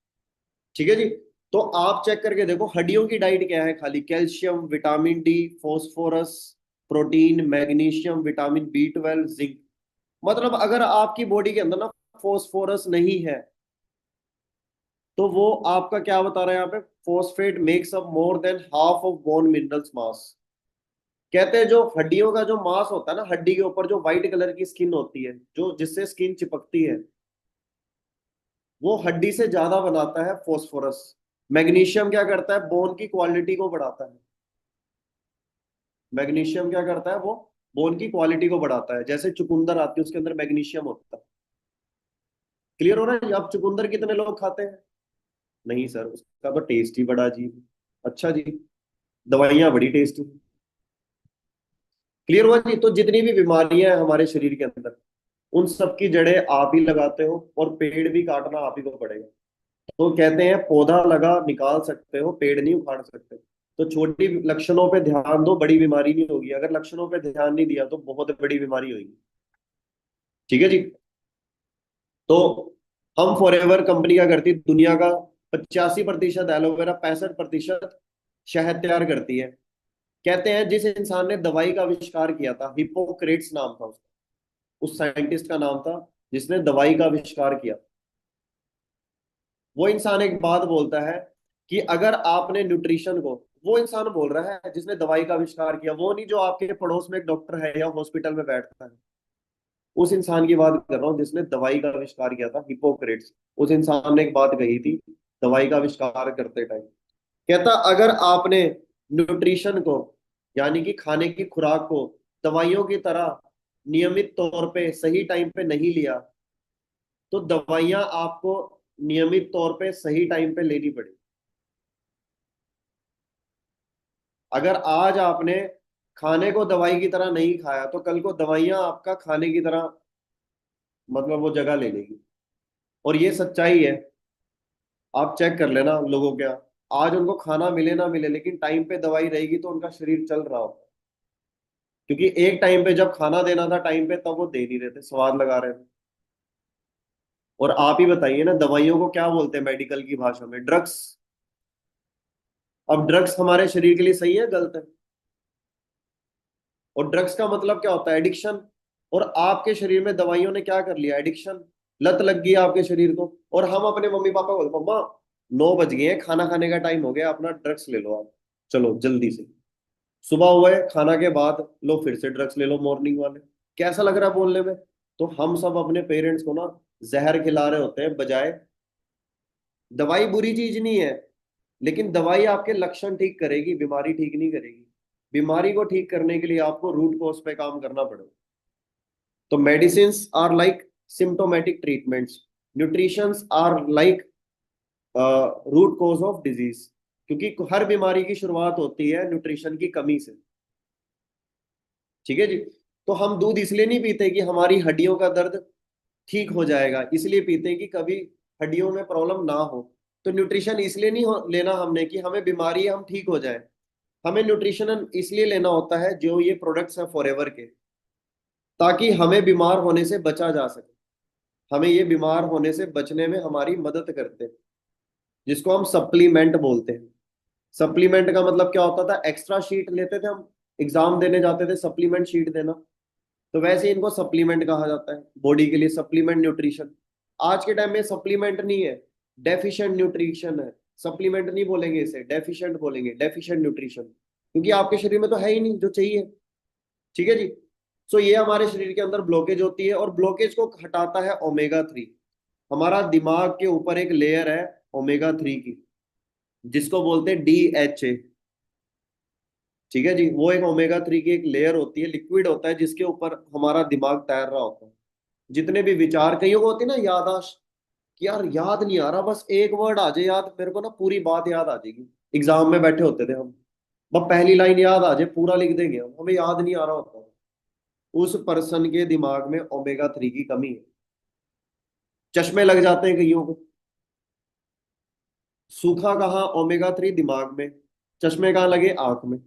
ठीक है जी। तो आप चेक करके देखो, हड्डियों की डाइट क्या है, खाली calcium, vitamin D, phosphorus, protein, magnesium, vitamin B12, zinc. मतलब अगर आपकी बॉडी के अंदर ना फॉस्फोरस नहीं है, तो वो आपका क्या बता रहा है यहाँ पे, phosphate makes up more than half of bone minerals mass. कहते हैं जो हड्डियों का जो मास होता है ना, हड्डी के ऊपर जो व्हाइट कलर की स्किन होती है, जो जिससे स्किन चिपकती है, वो हड्डी से ज्यादा बनाता है फॉस्फोरस। मैग्नीशियम क्या करता है, बोन की क्वालिटी को बढ़ाता है। मैग्नीशियम क्या करता है, वो बोन की क्वालिटी को बढ़ाता है। जैसे चुकंदर आती है, उसके अंदर मैग्नीशियम होता है। क्लियर हो रहा है? अब चुकंदर कितने लोग खाते हैं? नहीं सर, उसका तो टेस्ट ही बड़ा अजीब है। अच्छा जी, दवाइयां बड़ी टेस्टी। क्लियर हुआ जी? तो जितनी भी बीमारियां हैं हमारे शरीर के अंदर, उन सब की जड़ें आप ही लगाते हो, और पेड़ भी काटना आप ही को पड़ेगा। तो कहते हैं पौधा लगा निकाल सकते हो, पेड़ नहीं उखाड़ सकते। तो छोटी लक्षणों पे ध्यान दो, बड़ी बीमारी नहीं होगी। अगर लक्षणों पे ध्यान नहीं दिया तो बहुत बड़ी बीमारी होगी। ठीक है जी। तो हम फॉरएवर कंपनी क्या करती है, दुनिया का 85% एलोवेरा, 65% शहद तैयार करती है। कहते हैं जिस इंसान ने दवाई का आविष्कार किया था, हिप्पोक्रेट्स नाम था उसका, उस साइंटिस्ट का नाम था जिसने दवाई का आविष्कार किया। वो इंसान एक बात बोलता है कि अगर आपने न्यूट्रिशन को, वो इंसान बोल रहा है जिसने दवाई का आविष्कार किया, वो नहीं जो आपके पड़ोस में एक डॉक्टर है या हॉस्पिटल में बैठता है। उस इंसान की बात कर रहा हूँ जिसने दवाई का आविष्कार किया था, हिपोक्रेट्स। उस इंसान ने एक बात कही थी दवाई का आविष्कार करते टाइम। कहता अगर आपने न्यूट्रिशन को, यानी कि खाने की खुराक को, दवाइयों की तरह नियमित तौर पे सही टाइम पे नहीं लिया, तो दवाइयां आपको नियमित तौर पे सही टाइम पे लेनी पड़ेगी। अगर आज आपने खाने को दवाई की तरह नहीं खाया, तो कल को दवाइयां आपका खाने की तरह, मतलब वो जगह ले लेगी। और ये सच्चाई है, आप चेक कर लेना लोगों क्या। आज उनको खाना मिले ना मिले, लेकिन टाइम पे दवाई रहेगी तो उनका शरीर चल रहा होता है। क्योंकि एक टाइम पे जब खाना देना था टाइम पे, तब वो दे नहीं रहे थे, स्वाद लगा रहे थे। और आप ही बताइए ना, दवाइयों को क्या बोलते हैं मेडिकल की भाषा में? ड्रग्स। अब ड्रग्स हमारे शरीर के लिए सही है, गलत है? और ड्रग्स का मतलब क्या होता है? एडिक्शन। और आपके शरीर में दवाइयों ने क्या कर लिया? एडिक्शन, लत लग गई आपके शरीर को। और हम अपने मम्मी पापा को बोलते, मम्मा 9 बज गए हैं, खाना खाने का टाइम हो गया, अपना ड्रग्स ले लो आप, चलो जल्दी से। सुबह हुआ है, खाना के बाद लो फिर से ड्रग्स ले लो, मॉर्निंग वाले। कैसा लग रहा है बोलने में? तो हम सब अपने पेरेंट्स को ना जहर खिला रहे होते हैं, बजाय। दवाई बुरी चीज नहीं है, लेकिन दवाई आपके लक्षण ठीक करेगी, बीमारी ठीक नहीं करेगी। बीमारी को ठीक करने के लिए आपको रूट कॉज पे काम करना पड़ेगा। तो medicine are like symptomatic treatments, nutritions are like root cause of disease. क्योंकि हर बीमारी की शुरुआत होती है न्यूट्रिशन की कमी से। ठीक है जी। तो हम दूध इसलिए नहीं पीते कि हमारी हड्डियों का दर्द ठीक हो जाएगा, इसलिए पीते हैं कि कभी हड्डियों में प्रॉब्लम ना हो। तो न्यूट्रिशन इसलिए नहीं लेना हमने कि हमें बीमारी है, हम ठीक हो जाए। हमें न्यूट्रिशन इसलिए लेना होता है, जो ये प्रोडक्ट्स हैं फॉरएवर के, ताकि हमें बीमार होने से बचा जा सके। हमें ये बीमार होने से बचने में हमारी मदद करते हैं, जिसको हम सप्लीमेंट बोलते हैं। सप्लीमेंट का मतलब क्या होता था? एक्स्ट्रा शीट लेते थे हम, एग्जाम देने जाते थे, सप्लीमेंट शीट देना। तो वैसे ही इनको सप्लीमेंट कहा जाता है, बॉडी के लिए सप्लीमेंट न्यूट्रिशन। आज के टाइम में सप्लीमेंट नहीं है, डेफिशिएंट न्यूट्रिशन है। सप्लीमेंट नहीं बोलेंगे इसे, डेफिशिएंट बोलेंगे, डेफिशिएंट न्यूट्रिशन, क्योंकि आपके शरीर में तो है ही नहीं जो चाहिए। ठीक है जी। सो ये हमारे शरीर के अंदर ब्लॉकेज होती है, और ब्लॉकेज को हटाता है ओमेगा 3। हमारा दिमाग के ऊपर एक लेयर है ओमेगा 3 की, जिसको बोलते हैं DHA। ठीक है जी। वो एक ओमेगा 3 की एक लेयर होती है, लिक्विड होता है, जिसके ऊपर हमारा दिमाग तैर रहा होता है। जितने भी विचार, कईयों को होती है ना याददाश्त, कि यार याद नहीं आ रहा, बस एक वर्ड आ जाए याद, मेरे को ना पूरी बात याद आ जाएगी। एग्जाम में बैठे होते थे हम, बस पहली लाइन याद आ जाए पूरा लिख देंगे हम, हमें याद नहीं आ रहा होता। उस पर्सन के दिमाग में ओमेगा 3 की कमी है। चश्मे लग जाते हैं कईयों को। सूखा कहाँ? ओमेगा 3 दिमाग में। चश्मे कहाँ लगे? आंख में।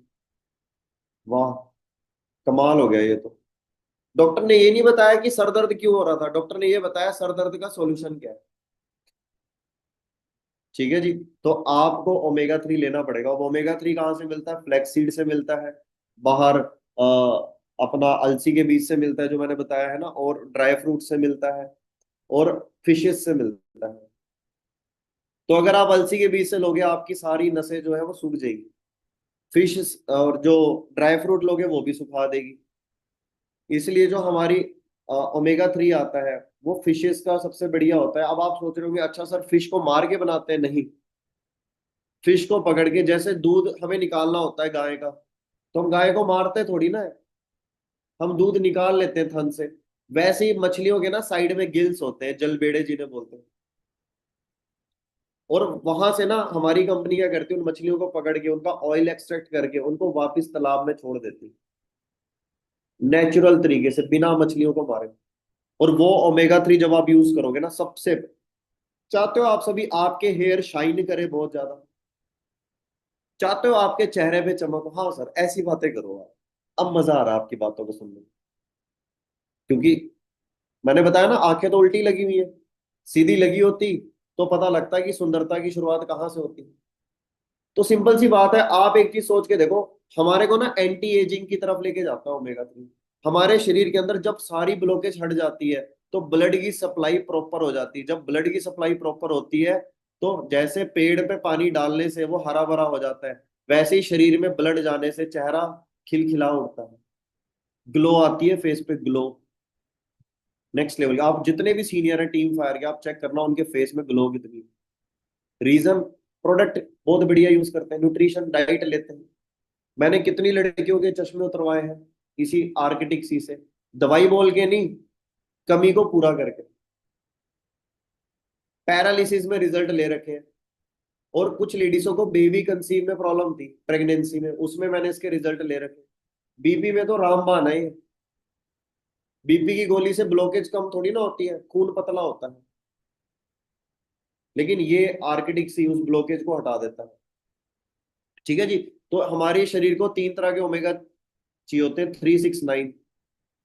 वाह, कमाल हो गया ये तो। डॉक्टर ने ये नहीं बताया कि सर दर्द क्यों हो रहा था, डॉक्टर ने ये बताया सर दर्द का सॉल्यूशन क्या है। ठीक है जी। तो आपको ओमेगा 3 लेना पड़ेगा। अब ओमेगा 3 कहाँ से मिलता है? फ्लैक्स सीड से मिलता है, बाहर अपना अलसी के बीज से मिलता है, जो मैंने बताया है ना, और ड्राई फ्रूट से मिलता है, और फिशेस से मिलता है। तो अगर आप अलसी के बीज से लोगे, आपकी सारी नसें जो है वो सूख जाएगी। फिश और जो ड्राई फ्रूट लोगे वो भी सुखा देगी। इसलिए जो हमारी ओमेगा 3 आता है, वो फिशेस का सबसे बढ़िया होता है। अब आप सोच रहे होंगे, अच्छा सर फिश को मार के बनाते हैं? नहीं, फिश को पकड़ के, जैसे दूध हमें निकालना होता है गाय का, तो हम गाय को मारते थोड़ी ना है, हम दूध निकाल लेते हैं थन से। वैसे ही मछलियों के ना साइड में गिल्स होते हैं, जलबेड़े जिन्हें बोलते हैं। और वहां से ना हमारी कंपनी क्या करती है, उन मछलियों को पकड़ के उनका ऑयल एक्सट्रैक्ट करके उनको वापस तालाब में छोड़ देती है, नेचुरल तरीके से, बिना मछलियों को मारे। और वो ओमेगा 3 जब आप यूज करोगे ना, सबसे चाहते हो आप सभी आपके हेयर शाइन करे बहुत ज्यादा, चाहते हो आपके चेहरे पे चमक हो, हाँ सर ऐसी बातें करो आप। अब मजा आ रहा है आपकी बातों को सुनने में। क्योंकि मैंने बताया ना, आंखें तो उल्टी लगी हुई है, सीधी लगी होती तो पता लगता है कि सुंदरता की शुरुआत कहाँ से होती है। तो सिंपल सी बात है, आप एक चीज सोच के देखो, हमारे को ना एंटी एजिंग की तरफ लेके जाता है ओमेगा 3। हमारे शरीर के अंदर जब सारी ब्लॉकेज हट जाती है, तो ब्लड की सप्लाई प्रॉपर हो जाती है। जब ब्लड की सप्लाई प्रॉपर होती है, तो जैसे पेड़ पे पानी डालने से वो हरा भरा हो जाता है, वैसे ही शरीर में ब्लड जाने से चेहरा खिलखिला उठता है, ग्लो आती है फेस पे, ग्लो नेक्स्ट लेवल। आप जितने भी सीनियर हैं टीम फायर के, आप चेक करना उनके फेस में ग्लो कितनी। रीजन, प्रोडक्ट बहुत बढ़िया यूज करते हैं, न्यूट्रिशन डाइट लेते हैं। मैंने कितनी लड़कियों के चश्मे उतरवाए हैं इसी आर्किटिक सी से, दवाई बोल के नहीं, कमी को पूरा करके। पैरालिसिस में रिजल्ट ले रखे हैं। और कुछ लेडीजों को बेबी कंसीव में प्रॉब्लम थी, प्रेगनेंसी में, उसमें मैंने इसके रिजल्ट ले रखे। बीपी में तो रामबाण है ये। बीपी की गोली से ब्लॉकेज कम थोड़ी ना होती है, खून पतला होता है। लेकिन ये आर्किटिक सी उस ब्लॉकेज को हटा देता है। ठीक है जी। तो हमारे शरीर को 3 तरह के ओमेगा चाहिए होते हैं, 3, 6, 9।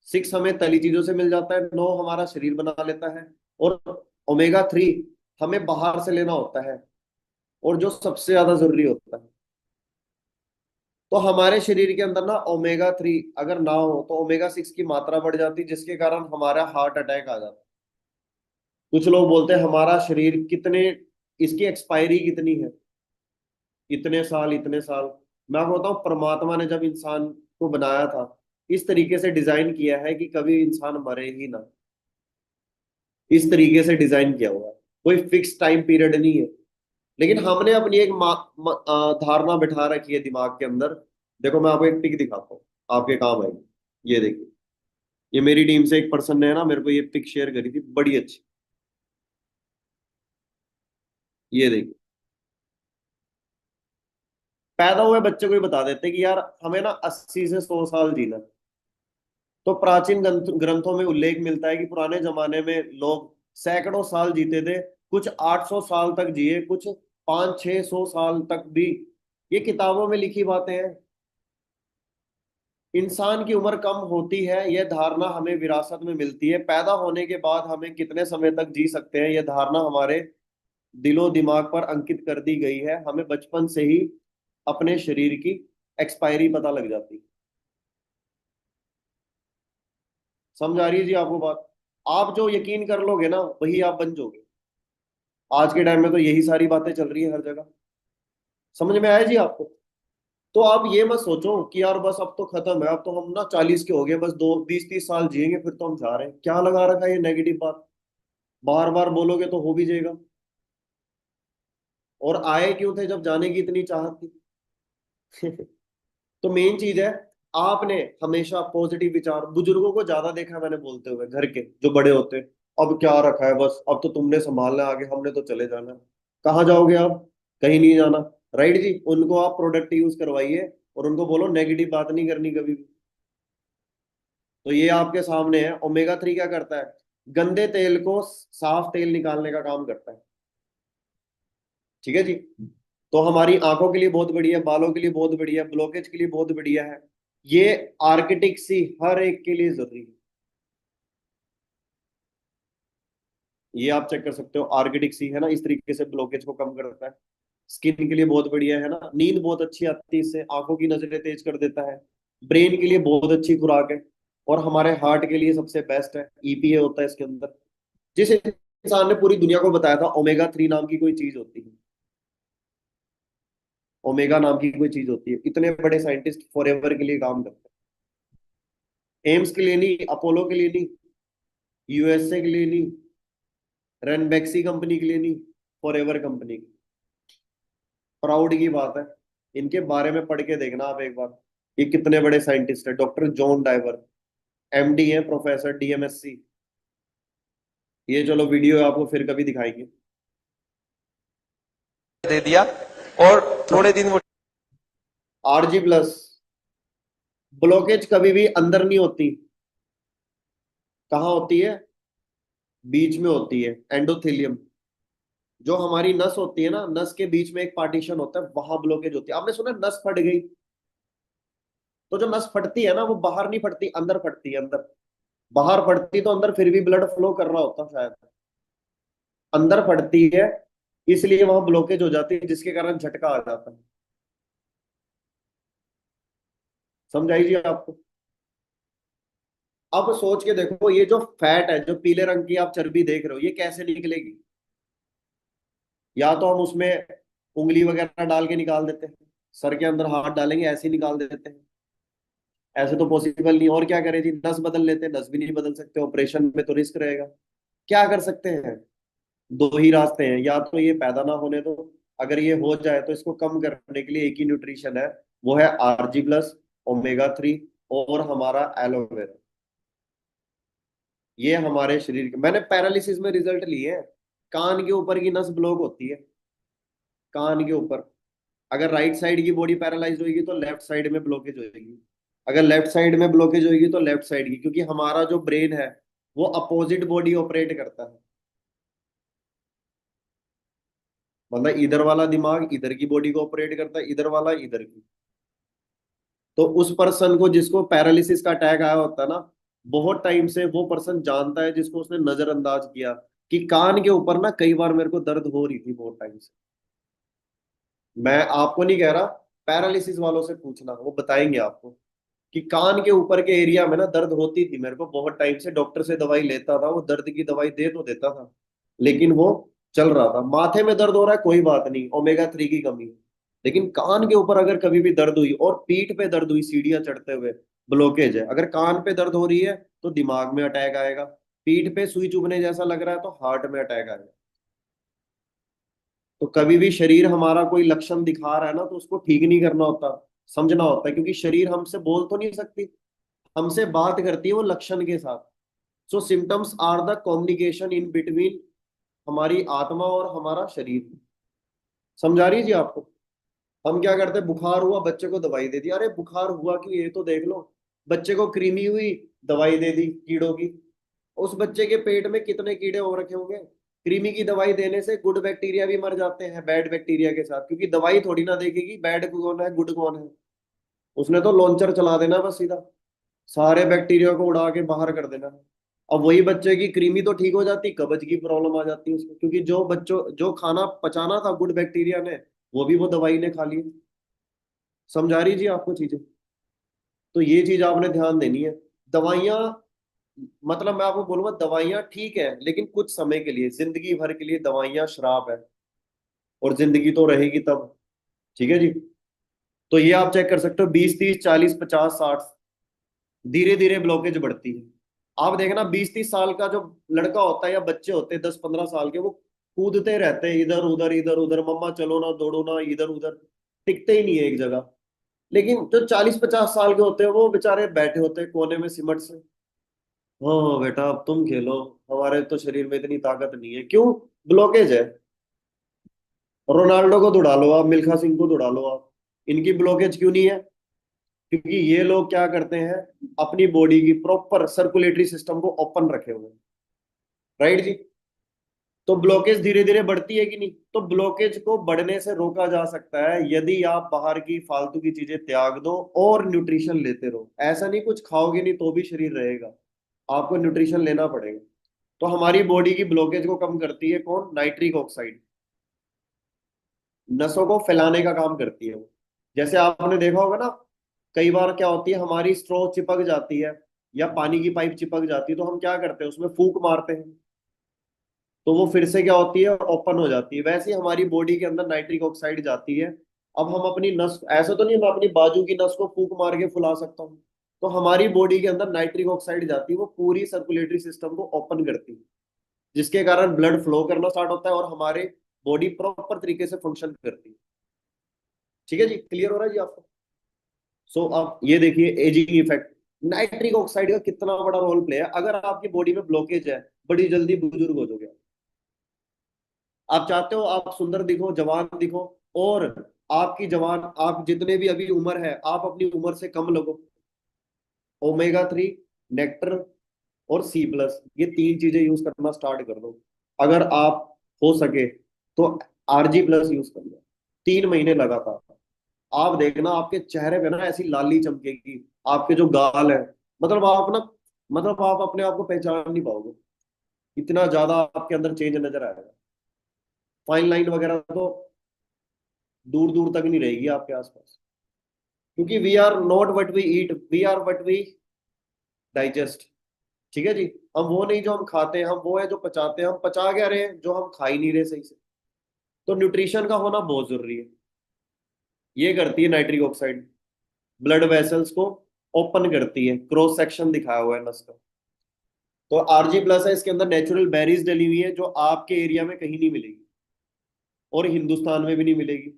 6 हमें तली चीजों से मिल जाता है, 9 हमारा शरीर बना लेता है, और ओमेगा 3 हमें बाहर से लेना होता है, और जो सबसे ज्यादा जरूरी होता है। तो हमारे शरीर के अंदर ना ओमेगा 3 अगर ना हो तो ओमेगा 6 की मात्रा बढ़ जाती है, जिसके कारण हमारा हार्ट अटैक आ जाता है। कुछ लोग बोलते हैं हमारा शरीर कितने, इसकी एक्सपायरी कितनी है, इतने साल इतने साल। मैं आपको बताऊं, परमात्मा ने जब इंसान को बनाया था, इस तरीके से डिजाइन किया है कि कभी इंसान मरे ही ना। इस तरीके से डिजाइन किया हुआ है, कोई फिक्स टाइम पीरियड नहीं है। लेकिन हमने अपनी एक धारणा बिठा रखी है दिमाग के अंदर। देखो मैं आपको एक पिक दिखाता हूँ, आपके काम आएगी। ये देखिए, ये मेरी टीम से एक पर्सन ने है ना मेरे को ये पिक शेयर करी थी, बड़ी अच्छी। ये देखिए, पैदा हुए बच्चे को ही बता देते हैं कि यार हमें ना 80 से 100 साल जीना है। तो प्राचीन ग्रंथों में उल्लेख मिलता है कि पुराने जमाने में लोग सैकड़ों साल जीते थे, कुछ 800 साल तक जिए, कुछ 500-600 साल तक भी। ये किताबों में लिखी बातें हैं। इंसान की उम्र कम होती है, यह धारणा हमें विरासत में मिलती है। पैदा होने के बाद हमें कितने समय तक जी सकते हैं, यह धारणा हमारे दिलो दिमाग पर अंकित कर दी गई है। हमें बचपन से ही अपने शरीर की एक्सपायरी पता लग जाती है। समझ आ रही है जी आपको बात? आप जो यकीन कर लोगे ना वही आप बन जाओगे। आज के टाइम में तो यही सारी बातें चल रही है हर जगह। समझ में आया जी आपको? तो आप ये मत सोचो कि यार बस अब तो खत्म है, अब तो हम ना 40 के हो गए, बस 2 20 30 साल जिएंगे फिर तो हम जा रहे हैं। क्या लगा रखा है ये नेगेटिव बात? बार बार बोलोगे तो हो भी जाएगा। और आए क्यों थे जब जाने की इतनी चाहत थी? तो मेन चीज है, आपने हमेशा पॉजिटिव विचार, बुजुर्गों को ज्यादा देखा है मैंने बोलते हुए, घर के जो बड़े होते हैं, अब क्या रखा है, बस अब तो तुमने संभालना है, आगे हमने तो चले जाना है। कहाँ जाओगे आप? कहीं नहीं जाना। राइट जी, उनको आप प्रोडक्ट यूज करवाइए, और उनको बोलो नेगेटिव बात नहीं करनी कभी भी। तो ये आपके सामने है, ओमेगा 3 क्या करता है? गंदे तेल को साफ तेल निकालने का काम करता है। ठीक है जी। तो हमारी आंखों के लिए बहुत बढ़िया है, बालों के लिए बहुत बढ़िया है, ब्लॉकेज के लिए बहुत बढ़िया है। ये आर्किटिक सी हर एक के लिए जरूरी है। ये आप चेक कर सकते हो, आर्किटिक सी है ना, इस तरीके से ब्लॉकेज को कम करता है। स्किन के लिए बहुत बढ़िया है ना, नींद बहुत अच्छी आती है इससे, आंखों की नजरें तेज कर देता है। ब्रेन के लिए बहुत अच्छी खुराक है। और हमारे हार्ट के लिए सबसे बेस्ट है, ईपीए होता है इसके अंदर। जिस इंसान ने पूरी दुनिया को बताया था ओमेगा 3 नाम की कोई चीज होती है, ओमेगा नाम की कोई चीज होती है, इतने बड़े साइंटिस्ट फॉरएवर के लिए काम करते हैं। एम्स के लिए नहीं, अपोलो के लिए नहीं, यूएसए के लिए नहीं, रनबैक्सी कंपनी के लिए नहीं, फॉरएवर कंपनी की। प्राउड की बात है। इनके बारे में पढ़ के देखना आप एक बार। ये कितने बड़े साइंटिस्ट है, डॉक्टर जॉन डाइवर, एमडी है, प्रोफेसर डीएमएससी। ये चलो वीडियो आपको फिर कभी दिखाएंगे। दे दिया और थोड़े दिन वो RG+, ब्लॉकेज कभी भी अंदर नहीं होती। कहाँ होती है? बीच में होती है, एंडोथेलियम। जो हमारी नस होती है ना, नस के बीच में एक पार्टीशन होता है, वहां ब्लॉकेज होती है। आपने सुना नस फट गई? तो जो नस फटती है ना, वो बाहर नहीं फटती, अंदर फटती है, अंदर। बाहर फटती तो अंदर फिर भी ब्लड फ्लो कर रहा होता शायद। अंदर फटती है, इसलिए वहां ब्लॉकेज हो जाती है, जिसके कारण झटका आ जाता है। समझ आई जी आपको? अब सोच के देखो, ये जो फैट है, जो पीले रंग की आप चर्बी देख रहे हो, ये कैसे निकलेगी? या तो हम उसमें उंगली वगैरह डाल के निकाल देते हैं, सर के अंदर हाथ डालेंगे ऐसे ही निकाल देते हैं। ऐसे तो पॉसिबल नहीं, और क्या करें जी, नस बदल लेते हैं, नस भी नहीं बदल सकते, ऑपरेशन में तो रिस्क रहेगा। क्या कर सकते हैं? दो ही रास्ते हैं, या तो ये पैदा ना होने दो, अगर ये हो जाए तो इसको कम करने के लिए एक ही न्यूट्रिशन है, वो है RG+, ओमेगा 3, और हमारा एलोवेरा। ये हमारे शरीर के, मैंने पैरालिसिस में रिजल्ट लिए हैं। कान के ऊपर की नस ब्लॉक होती है, कान के ऊपर। अगर राइट साइड की बॉडी पैरालाइज होगी तो लेफ्ट साइड में ब्लॉकेज होगी। अगर लेफ्ट साइड में ब्लॉकेज होगी तो लेफ्ट साइड की, क्योंकि हमारा जो ब्रेन है वो अपोजिट बॉडी ऑपरेट करता है। मतलब इधर वाला दिमाग इधर की बॉडी को ऑपरेट करता है, इधर वाला इधर की। तो उस पर्सन को जिसको पैरालिसिस का अटैक आया होता है ना, बहुत टाइम से वो पर्सन जानता है, जिसको उसने नजरअंदाज किया, कि कान के ऊपर ना कई बार मेरे को दर्द हो रही थी बहुत टाइम से। मैं आपको नहीं कह रहा, पैरालिसिस वालों से पूछना, वो बताएंगे आपको कि कान के ऊपर के एरिया में ना दर्द होती थी मेरे को बहुत टाइम से, डॉक्टर से दवाई लेता था, वो दर्द की दवाई दे तो देता था, लेकिन वो चल रहा था। माथे में दर्द हो रहा है कोई बात नहीं, ओमेगा 3 की कमी है। लेकिन कान के ऊपर अगर कभी भी दर्द हुई, और पीठ पे दर्द हुई सीढ़ियां चढ़ते हुए, ब्लॉकेज है। अगर कान पे दर्द हो रही है तो दिमाग में अटैक आएगा, पीठ पे सुई चुभने जैसा लग रहा है तो हार्ट में अटैक आएगा। तो कभी भी शरीर हमारा कोई लक्षण दिखा रहा है ना, तो उसको ठीक नहीं करना होता, समझना होता है, क्योंकि शरीर हमसे बोल तो नहीं सकती, हमसे बात करती है वो लक्षण के साथ। So symptoms are the communication in between हमारी आत्मा और हमारा शरीर। समझा रही जी आपको? हम क्या करते हैं, बुखार हुआ बच्चे को दवाई दे दी, अरे बुखार हुआ कि ये तो देख लो। बच्चे को कृमि हुई, दवाई दे दी कीड़ों की। उस बच्चे के पेट में कितने कीड़े हो रखे होंगे। कृमि की दवाई देने से गुड बैक्टीरिया भी मर जाते हैं बैड बैक्टीरिया के साथ, क्योंकि दवाई थोड़ी ना देखेगी बैड कौन है गुड कौन है। उसने तो लॉन्चर चला देना बस सीधा, सारे बैक्टीरिया को उड़ा के बाहर कर देना। अब वही बच्चे की कृमि तो ठीक हो जाती, कब्ज की प्रॉब्लम आ जाती है उसको, क्योंकि जो बच्चों जो खाना पचाना था गुड बैक्टीरिया ने, वो भी वो दवाई ने खा लिया। समझा रही जी आपको चीजें? तो ये चीज आपने ध्यान देनी है। दवाइयाँ, मतलब मैं आपको बोलूंगा दवाइयाँ ठीक है, लेकिन कुछ समय के लिए, जिंदगी भर के लिए दवाइयाँ श्राप है, और जिंदगी तो रहेगी तब। ठीक है जी? तो ये आप चेक कर सकते हो, 20 30 40 50 60, धीरे धीरे ब्लॉकेज बढ़ती है। आप देखना 20 30 साल का जो लड़का होता है या बच्चे होते हैं 10 15 साल के, वो कूदते रहते हैं इधर उधर इधर उधर, मम्मा चलो ना दौड़ो ना इधर उधर, टिकते ही नहीं है एक जगह। लेकिन जो 40 50 साल के होते हैं वो बेचारे बैठे होते हैं कोने में सिमट से। हाँ बेटा अब तुम खेलो, हमारे तो शरीर में इतनी ताकत नहीं है। क्यों? ब्लॉकेज है। रोनाल्डो को दौड़ा लो आप, मिल्खा सिंह को दौड़ा लो आप, इनकी ब्लॉकेज क्यों नहीं है? क्योंकि ये लोग क्या करते हैं, अपनी बॉडी की प्रॉपर सर्कुलेटरी सिस्टम को ओपन रखे हुए हैं। राइट जी? तो ब्लॉकेज धीरे धीरे बढ़ती है कि नहीं? तो ब्लॉकेज को बढ़ने से रोका जा सकता है यदि आप बाहर की फालतू की चीजें त्याग दो और न्यूट्रिशन लेते रहो। ऐसा नहीं कुछ खाओगे नहीं तो भी शरीर रहेगा, आपको न्यूट्रिशन लेना पड़ेगा। तो हमारी बॉडी की ब्लॉकेज को कम करती है कौन? Nitric oxide. नसों को फैलाने का काम करती है वो। जैसे आपने देखा होगा ना, कई बार क्या होती है, हमारी स्ट्रॉ चिपक जाती है या पानी की पाइप चिपक जाती है, तो हम क्या करते हैं, उसमें फूंक मारते हैं, तो वो फिर से क्या होती है, ओपन हो जाती है। वैसे ही हमारी बॉडी के अंदर नाइट्रिक ऑक्साइड जाती है। अब हम अपनी नस, ऐसा तो नहीं मैं अपनी बाजू की नस को फूंक मार के फुला सकता हूँ, तो हमारी बॉडी के अंदर नाइट्रिक ऑक्साइड जाती है, वो पूरी सर्कुलेटरी सिस्टम को ओपन करती है, जिसके कारण ब्लड फ्लो करना स्टार्ट होता है और हमारे बॉडी प्रॉपर तरीके से फंक्शन करती है। ठीक है जी? क्लियर हो रहा है जी आपको? सो अब ये देखिए एजिंग इफेक्ट, नाइट्रिक ऑक्साइड का कितना बड़ा रोल प्ले है। अगर आपकी बॉडी में ब्लॉकेज है, बड़ी जल्दी बुजुर्ग हो जाओगे। आप चाहते हो आप सुंदर दिखो, जवान दिखो, और आपकी जवान, आप जितने भी अभी उम्र है, आप अपनी उम्र से कम लगो। ओमेगा 3, नेक्टर और C+, ये तीन चीजें यूज करना स्टार्ट कर दो। अगर आप हो सके तो RG+ यूज कर लो 3 महीने लगातार। आप देखना आपके चेहरे पे ना ऐसी लाली चमकेगी, आपके जो गाल है, मतलब आप ना, मतलब आप अपने आप को पहचान नहीं पाओगे, इतना ज्यादा आपके अंदर चेंज नजर आएगा। फाइन लाइन वगैरह तो दूर दूर तक नहीं रहेगी आपके आसपास, क्योंकि we are not what we eat, we are what we digest. ठीक है जी? हम वो नहीं जो हम खाते हैं, हम वो है जो पचाते हैं। हम पचा क्या रहे हैं, जो हम खा ही नहीं रहे सही से। तो न्यूट्रिशन का होना बहुत जरूरी है। ये करती है नाइट्रिक ऑक्साइड, ब्लड वेसल्स को ओपन करती है, क्रॉस सेक्शन दिखाया हुआ है नस का। तो RG+ है, इसके अंदर नेचुरल बेरीज डली हुई है, जो आपके एरिया में कहीं नहीं मिलेगी और हिंदुस्तान में भी नहीं मिलेगी।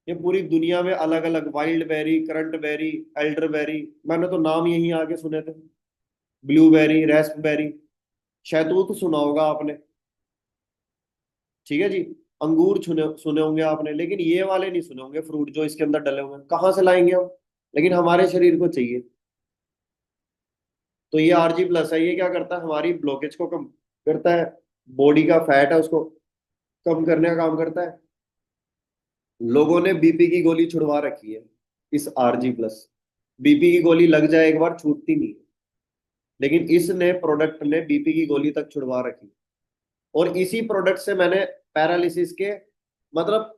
ये पूरी दुनिया में अलग अलग, wild berry, currant berry, elder berry, मैंने तो नाम यहीं आके सुने थे, ब्लूबेरी, रेस्पबेरी, शहतूत सुना होगा आपने। ठीक है जी? अंगूर सुने सुने होंगे आपने, लेकिन ये वाले नहीं सुने होंगे फ्रूट जो इसके अंदर डले हुए हैं। कहाँ से लाएंगे हम? लेकिन हमारे शरीर को चाहिए। तो ये RG+ है, ये क्या करता है, हमारी ब्लॉकेज को कम करता है, बॉडी का फैट है उसको कम करने का काम करता है। लोगों ने बीपी की गोली छुड़वा रखी है इस RG+। बीपी की गोली लग जाए एक बार छूटती नहीं है, लेकिन इस नए प्रोडक्ट ने बीपी की गोली तक छुड़वा रखी। और इसी प्रोडक्ट से मैंने पैरालिसिस के, मतलब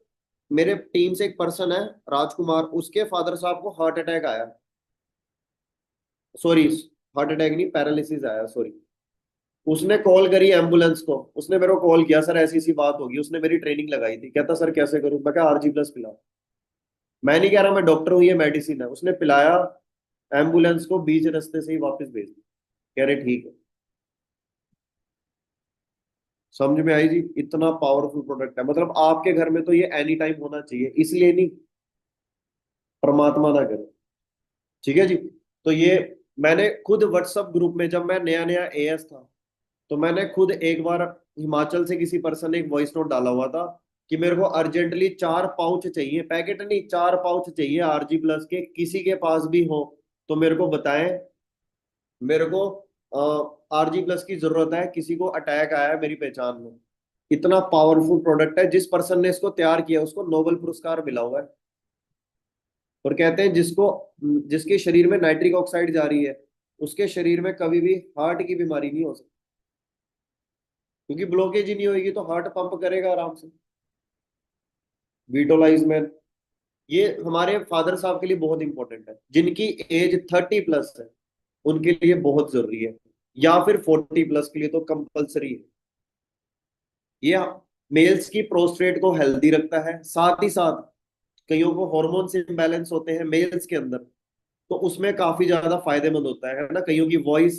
मेरे टीम से एक पर्सन है, राजकुमार, उसके फादर साहब को हार्ट अटैक आया, सॉरी, हार्ट अटैक नहीं, पैरालिसिस आया, सॉरी। उसने कॉल करी एम्बुलेंस को, उसने मेरे को कॉल किया, सर ऐसी ऐसी बात होगी, उसने मेरी ट्रेनिंग लगाई थी, कहता सर कैसे करूं, मैं क्या RG+ पिलाओ। मैं नहीं कह रहा मैं डॉक्टर हूँ, ये मेडिसिन है, उसने पिलाया, एम्बुलेंस को बीच रास्ते से ही वापस भेज दिया, कह रहे ठीक है। समझ में आई जी, इतना पावरफुल प्रोडक्ट है, मतलब आपके घर में तो ये एनी टाइम होना चाहिए, इसलिए नहीं, परमात्मा ना करे। ठीक है जी। तो ये मैंने खुद व्हाट्सएप ग्रुप में, जब मैं नया नया AS था, तो मैंने खुद एक बार हिमाचल से किसी पर्सन ने एक वॉइस नोट डाला हुआ था कि मेरे को अर्जेंटली 4 पाउच चाहिए, पैकेट नहीं, 4 पाउच चाहिए RG+ के, किसी के पास भी हो तो मेरे को बताएं, मेरे को RG+ की जरूरत है, किसी को अटैक आया है मेरी पहचान में। इतना पावरफुल प्रोडक्ट है, जिस पर्सन ने इसको तैयार किया उसको नोबेल पुरस्कार मिला हुआ है। और कहते हैं जिसको, जिसके शरीर में नाइट्रिक ऑक्साइड जा रही है, उसके शरीर में कभी भी हार्ट की बीमारी नहीं हो सकती, क्योंकि ब्लॉकेज ही नहीं होगी तो हार्ट पंप करेगा आराम से। वीटोलाइजमेंट, ये हमारे फादर साहब के लिए बहुत इंपॉर्टेंट है, जिनकी एज 30+ है, उनके लिए बहुत जरूरी है, या फिर 40+ के लिए तो कंपलसरी है। ये मेल्स की प्रोस्टेट को हेल्दी रखता है, साथ ही साथ कईयों को हॉर्मोन्स इम्बैलेंस होते हैं मेल्स के अंदर, तो उसमें काफी ज्यादा फायदेमंद होता है ना। कईयों की वॉइस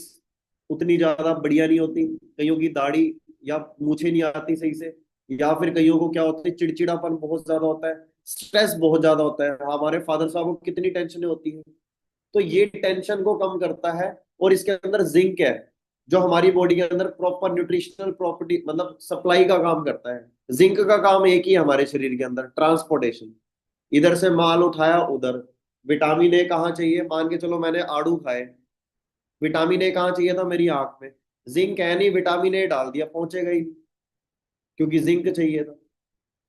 उतनी ज्यादा बढ़िया नहीं होती, कईयों की दाढ़ी या मूछें नहीं आती सही से, या फिर कईयों को क्या होता है, चिड़चिड़ापन बहुत ज्यादा होता है, स्ट्रेस बहुत ज्यादा होता है। हमारे फादर साहब को कितनी टेंशन होती है, तो ये टेंशन को कम करता है। और इसके अंदर जिंक है, जो हमारी बॉडी के अंदर प्रॉपर न्यूट्रिशनल प्रॉपर्टी, मतलब सप्लाई का काम करता है। जिंक का काम एक ही है हमारे शरीर के अंदर, ट्रांसपोर्टेशन, इधर से माल उठाया उधर। विटामिन ए कहाँ चाहिए, मान के चलो मैंने आड़ू खाए, विटामिन ए कहाँ चाहिए था, मेरी आंख में, जिंक है नहीं, विटामिन ए डाल दिया, पहुंचेगा ही नहीं, क्योंकि जिंक चाहिए था।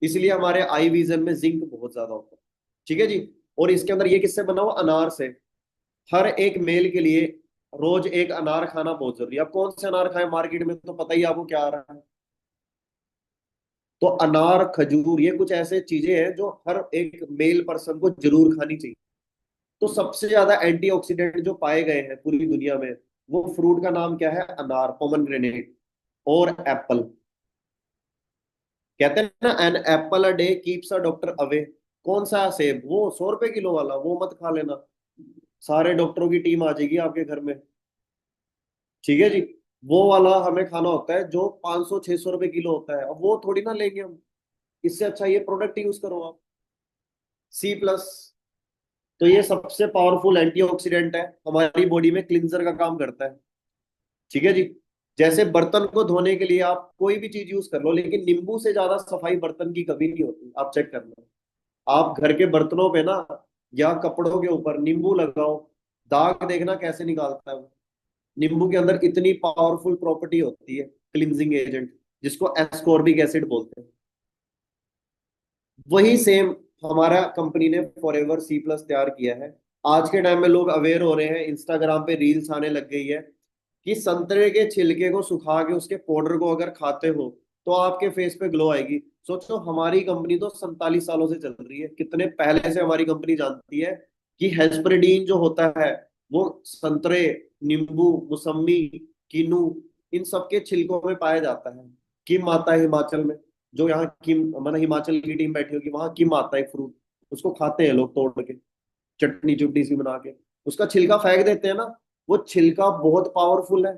इसलिए हमारे आई विजन में जिंक बहुत ज्यादा होता है। ठीक है जी। और इसके अंदर ये किससे बना हुआ, अनार से। हर एक मेल के लिए रोज एक अनार खाना बहुत जरूरी है। अब कौन से अनार खाएं, मार्केट में तो पता ही है आपको क्या आ रहा है। तो अनार, खजूर, ये कुछ ऐसे चीजें हैं जो हर एक मेल पर्सन को जरूर खानी चाहिए। तो सबसे ज्यादा एंटीऑक्सीडेंट जो पाए गए हैं पूरी दुनिया में, वो फ्रूट का नाम क्या है, अनार, पोमग्रेनेट और एप्पल। कहते हैं ना, an apple a day keeps a doctor away. कौन सा सेब, वो 100 रुपए किलो वाला, वो मत खा लेना, सारे डॉक्टरों की टीम आ जाएगी आपके घर में। ठीक है जी। वो वाला हमें खाना होता है जो 500-600 रुपए किलो होता है, अब वो थोड़ी ना लेंगे हम। इससे अच्छा ये प्रोडक्ट यूज करो आप, C+। तो ये सबसे पावरफुल एंटीऑक्सीडेंट है, हमारी बॉडी में क्लिंजर का काम करता है। ठीक है जी। जैसे बर्तन को धोने के लिए आप कोई भी चीज यूज कर लो, लेकिन नींबू से ज्यादा सफाई बर्तन की कभी नहीं होती, आप चेक करना। आप घर के बर्तनों पे ना, या कपड़ों के ऊपर नींबू लगाओ, दाग देखना कैसे निकालता है वो। नींबू के अंदर इतनी पावरफुल प्रॉपर्टी होती है, क्लिनजिंग एजेंट, जिसको एस्कॉर्बिक एसिड बोलते हैं। वही सेम हमारा कंपनी ने फॉरएवर C+ तैयार किया है। आज के टाइम में लोग अवेयर हो रहे हैं, इंस्टाग्राम पे रील्स आने लग गई है कि संतरे के छिलके को सुखा के उसके पाउडर को अगर खाते हो तो आपके फेस पे ग्लो आएगी। सोचो, हमारी कंपनी तो 47 सालों से चल रही है, कितने पहले से हमारी कंपनी जानती है कि हेस्परिडीन जो होता है, वो संतरे, नींबू, मौसमी, किन्नू, इन सब के छिलकों में पाया जाता है। किम आता है हिमाचल में, जो यहाँ किम, मतलब हिमाचल की टीम बैठी होगी, वहां किम आता है फ्रूट, उसको खाते हैं लोग तोड़ के, चटनी चुटनी सी बना के, उसका छिलका फेंक देते हैं ना। वो छिलका बहुत पावरफुल है,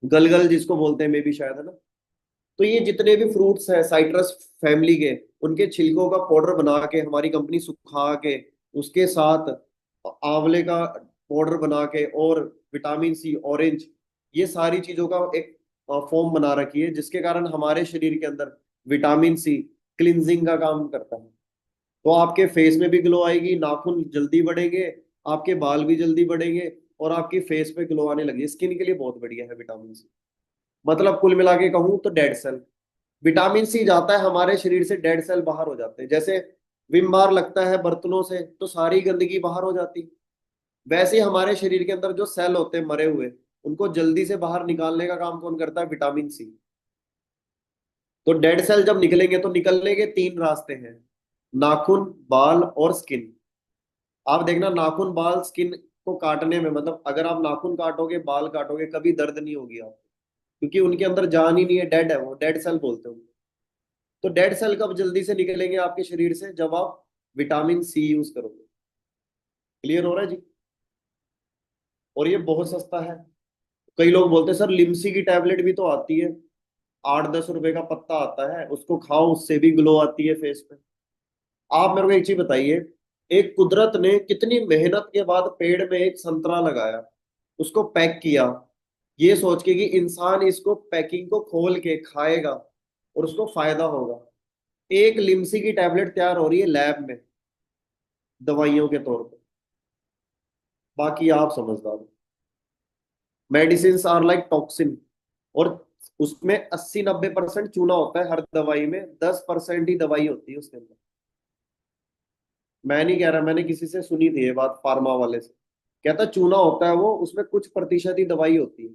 गलगल जिसको बोलते हैं, मे भी शायद, है ना। तो ये जितने भी फ्रूट्स हैं साइट्रस फैमिली के, उनके छिलकों का पाउडर बना के हमारी कंपनी सुखा के, उसके साथ आंवले का पाउडर बना के, और विटामिन C, ऑरेंज, ये सारी चीजों का एक फॉर्म बना रखी है, जिसके कारण हमारे शरीर के अंदर विटामिन C क्लिनजिंग का काम करता है। तो आपके फेस में भी ग्लो आएगी, नाखून जल्दी बढ़ेंगे, आपके बाल भी जल्दी बढ़ेंगे, और आपकी फेस पे ग्लो आने लगी। स्किन के लिए बहुत बढ़िया है विटामिन C, मतलब कुल मिला के कहूँ तो डेड सेल, विटामिन सी जाता है हमारे शरीर से, डेड सेल बाहर हो जाते हैं। जैसे विम बार लगता है बर्तनों से तो सारी गंदगी बाहर हो जाती, वैसे ही हमारे शरीर के अंदर जो सेल होते हैं मरे हुए, उनको जल्दी से बाहर निकालने का काम कौन करता है? Vitamin C. तो डेड सेल जब निकलेंगे तो निकलने के तीन रास्ते हैं, नाखून, बाल और स्किन। आप देखना नाखून, बाल, स्किन को काटने में, मतलब अगर आप नाखून काटोगे, बाल काटोगे, कभी दर्द नहीं होगी आपको, क्योंकि उनके अंदर जान ही नहीं है, डेड है, वो डेड सेल बोलते हैं उनको। तो डेड सेल कब जल्दी से निकलेंगे आपके शरीर से? जब आप विटामिन सी यूज करोगे। क्लियर हो रहा है जी? और ये बहुत सस्ता है। कई लोग बोलते हैं सर लिमसी की टैबलेट भी तो आती है, 8-10 रुपए का पत्ता आता है, उसको खाओ, उससे भी ग्लो आती है फेस पे। आप मेरे को एक चीज बताइए, एक कुदरत ने कितनी मेहनत के बाद पेड़ में एक संतरा लगाया, उसको पैक किया, ये सोच के कि इंसान इसको पैकिंग को खोल के खाएगा और उसको फायदा होगा। एक लिमसी की टैबलेट तैयार हो रही है लैब में, दवाइयों के तौर पे। बाकी आप समझदार हो। मेडिसिन आर लाइक टॉक्सिन, और उसमें 80-90% चूना होता है हर दवाई में, 10% ही दवाई होती है उसके अंदर। मैं नहीं कह रहा, मैंने किसी से सुनी थी ये बात, फार्मा वाले से। कहता चूना होता है वो, उसमें कुछ प्रतिशत ही दवाई होती है,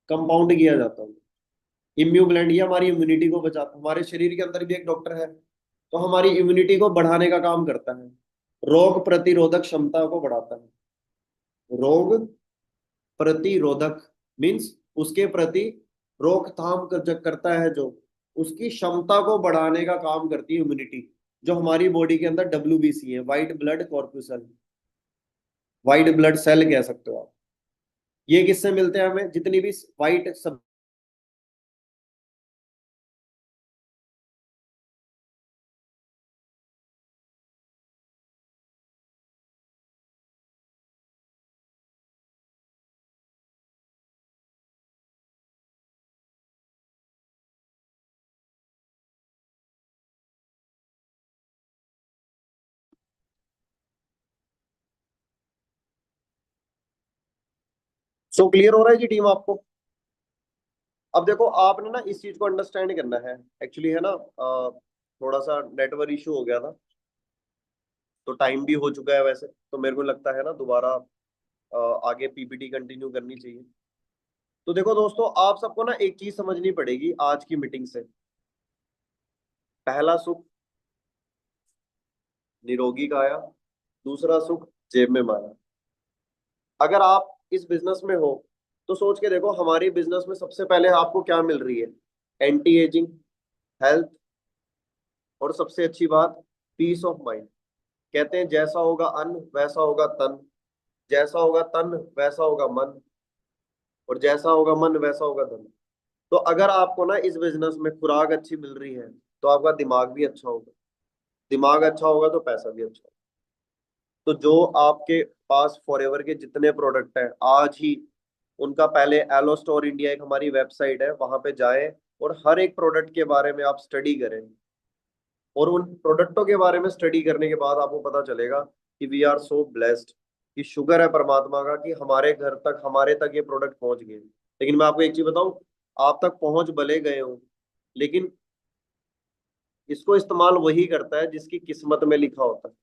कंपाउंड किया जाता है। इम्यूग्लैंड, ये हमारी इम्यूनिटी को बचाता, हमारे शरीर के अंदर भी एक डॉक्टर है, तो हमारी इम्यूनिटी को बढ़ाने का काम करता है, रोग प्रतिरोधक क्षमता को बढ़ाता है। रोग प्रतिरोधक मीन्स उसके प्रति रोकथाम करता है, जो उसकी क्षमता को बढ़ाने का काम करती है इम्यूनिटी, जो हमारी बॉडी के अंदर WBC है, white blood corpuscle, white blood cell कह सकते हो आप। ये किससे मिलते हैं हमें? जितनी भी व्हाइट सब। सो क्लियर हो रहा है जी टीम आपको? अब देखो आपने ना इस चीज को अंडरस्टैंड करना है, एक्चुअली है ना, थोड़ा सा नेटवर्क इशू हो गया था, तो टाइम भी हो चुका है वैसे, तो मेरे को लगता है ना दोबारा आगे PPT कंटिन्यू करनी चाहिए। तो देखो दोस्तों, आप सबको ना एक चीज समझनी पड़ेगी आज की मीटिंग से। पहला सुख निरोगी काया, दूसरा सुख जेब में माया। अगर आप इस बिजनेस में हो तो सोच के देखो, हमारी बिजनेस में सबसे पहले आपको क्या मिल रही है? एंटी एजिंग, हेल्थ, और सबसे अच्छी बात, पीस ऑफ माइंड। कहते हैं जैसा होगा अन्न वैसा होगा तन, जैसा होगा तन वैसा होगा मन, और जैसा होगा मन वैसा होगा धन। तो अगर आपको ना इस बिजनेस में खुराक अच्छी मिल रही है, तो आपका दिमाग भी अच्छा होगा, दिमाग अच्छा होगा तो पैसा भी अच्छा होगा। तो जो आपके पास फॉरएवर के जितने प्रोडक्ट हैं आज ही, उनका पहले एलो स्टोर इंडिया एक हमारी वेबसाइट है, वहां पे जाएं और हर एक प्रोडक्ट के बारे में आप स्टडी करें। और उन प्रोडक्टों के बारे में स्टडी करने के बाद आपको पता चलेगा कि वी आर सो ब्लेस्ड, कि शुगर है परमात्मा का कि हमारे घर तक, हमारे तक ये प्रोडक्ट पहुंच गए। लेकिन मैं आपको एक चीज बताऊं, आप तक पहुंच भले गए हो, लेकिन इसको इस्तेमाल वही करता है जिसकी किस्मत में लिखा होता है।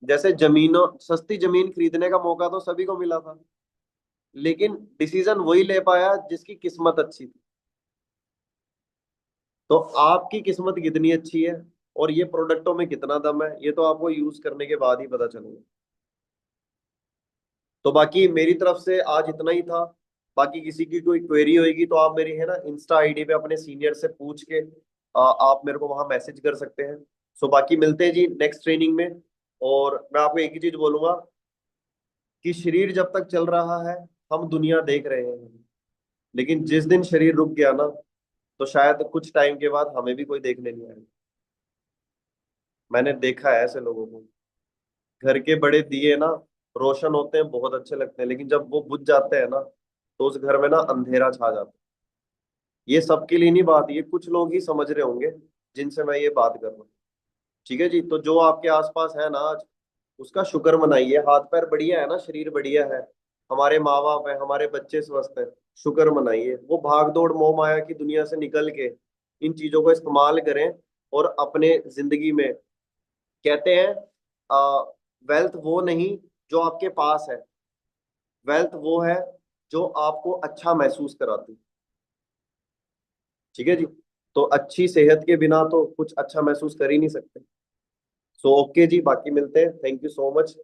जैसे जमीनों, सस्ती जमीन खरीदने का मौका तो सभी को मिला था, लेकिन डिसीजन वही ले पाया जिसकी किस्मत अच्छी थी। तो आपकी किस्मत कितनी अच्छी है और ये प्रोडक्टों में कितना दम है, ये तो आपको यूज करने के बाद ही पता चलेगा। तो बाकी मेरी तरफ से आज इतना ही था। बाकी किसी की कोई क्वेरी होगी तो आप मेरी है ना इंस्टा आईडी पे अपने सीनियर से पूछ के आप मेरे को वहां मैसेज कर सकते हैं। सो बाकी मिलते हैं जी नेक्स्ट ट्रेनिंग में। और मैं आपको एक ही चीज बोलूंगा कि शरीर जब तक चल रहा है हम दुनिया देख रहे हैं, लेकिन जिस दिन शरीर रुक गया ना, तो शायद कुछ टाइम के बाद हमें भी कोई देखने नहीं आएगा। मैंने देखा है ऐसे लोगों को, घर के बड़े दिए ना रोशन होते हैं, बहुत अच्छे लगते हैं, लेकिन जब वो बुझ जाते हैं ना, तो उस घर में ना अंधेरा छा जाता है। ये सबके लिए नहीं बात, ये कुछ लोग ही समझ रहे होंगे जिनसे मैं ये बात कर रहा हूँ। ठीक है जी? तो जो आपके आसपास है ना आज, उसका शुक्र मनाइए, हाथ पैर बढ़िया है ना, शरीर बढ़िया है, हमारे माँ बाप है, हमारे बच्चे स्वस्थ हैं, शुक्र मनाइए। वो भाग दौड़ मोह माया की दुनिया से निकल के इन चीजों को इस्तेमाल करें और अपने जिंदगी में, कहते हैं वेल्थ वो नहीं जो आपके पास है, वेल्थ वो है जो आपको अच्छा महसूस कराती। ठीक है जी। तो अच्छी सेहत के बिना तो कुछ अच्छा महसूस कर ही नहीं सकते। सो ओके जी, बाकी मिलते हैं, थैंक यू सो मच।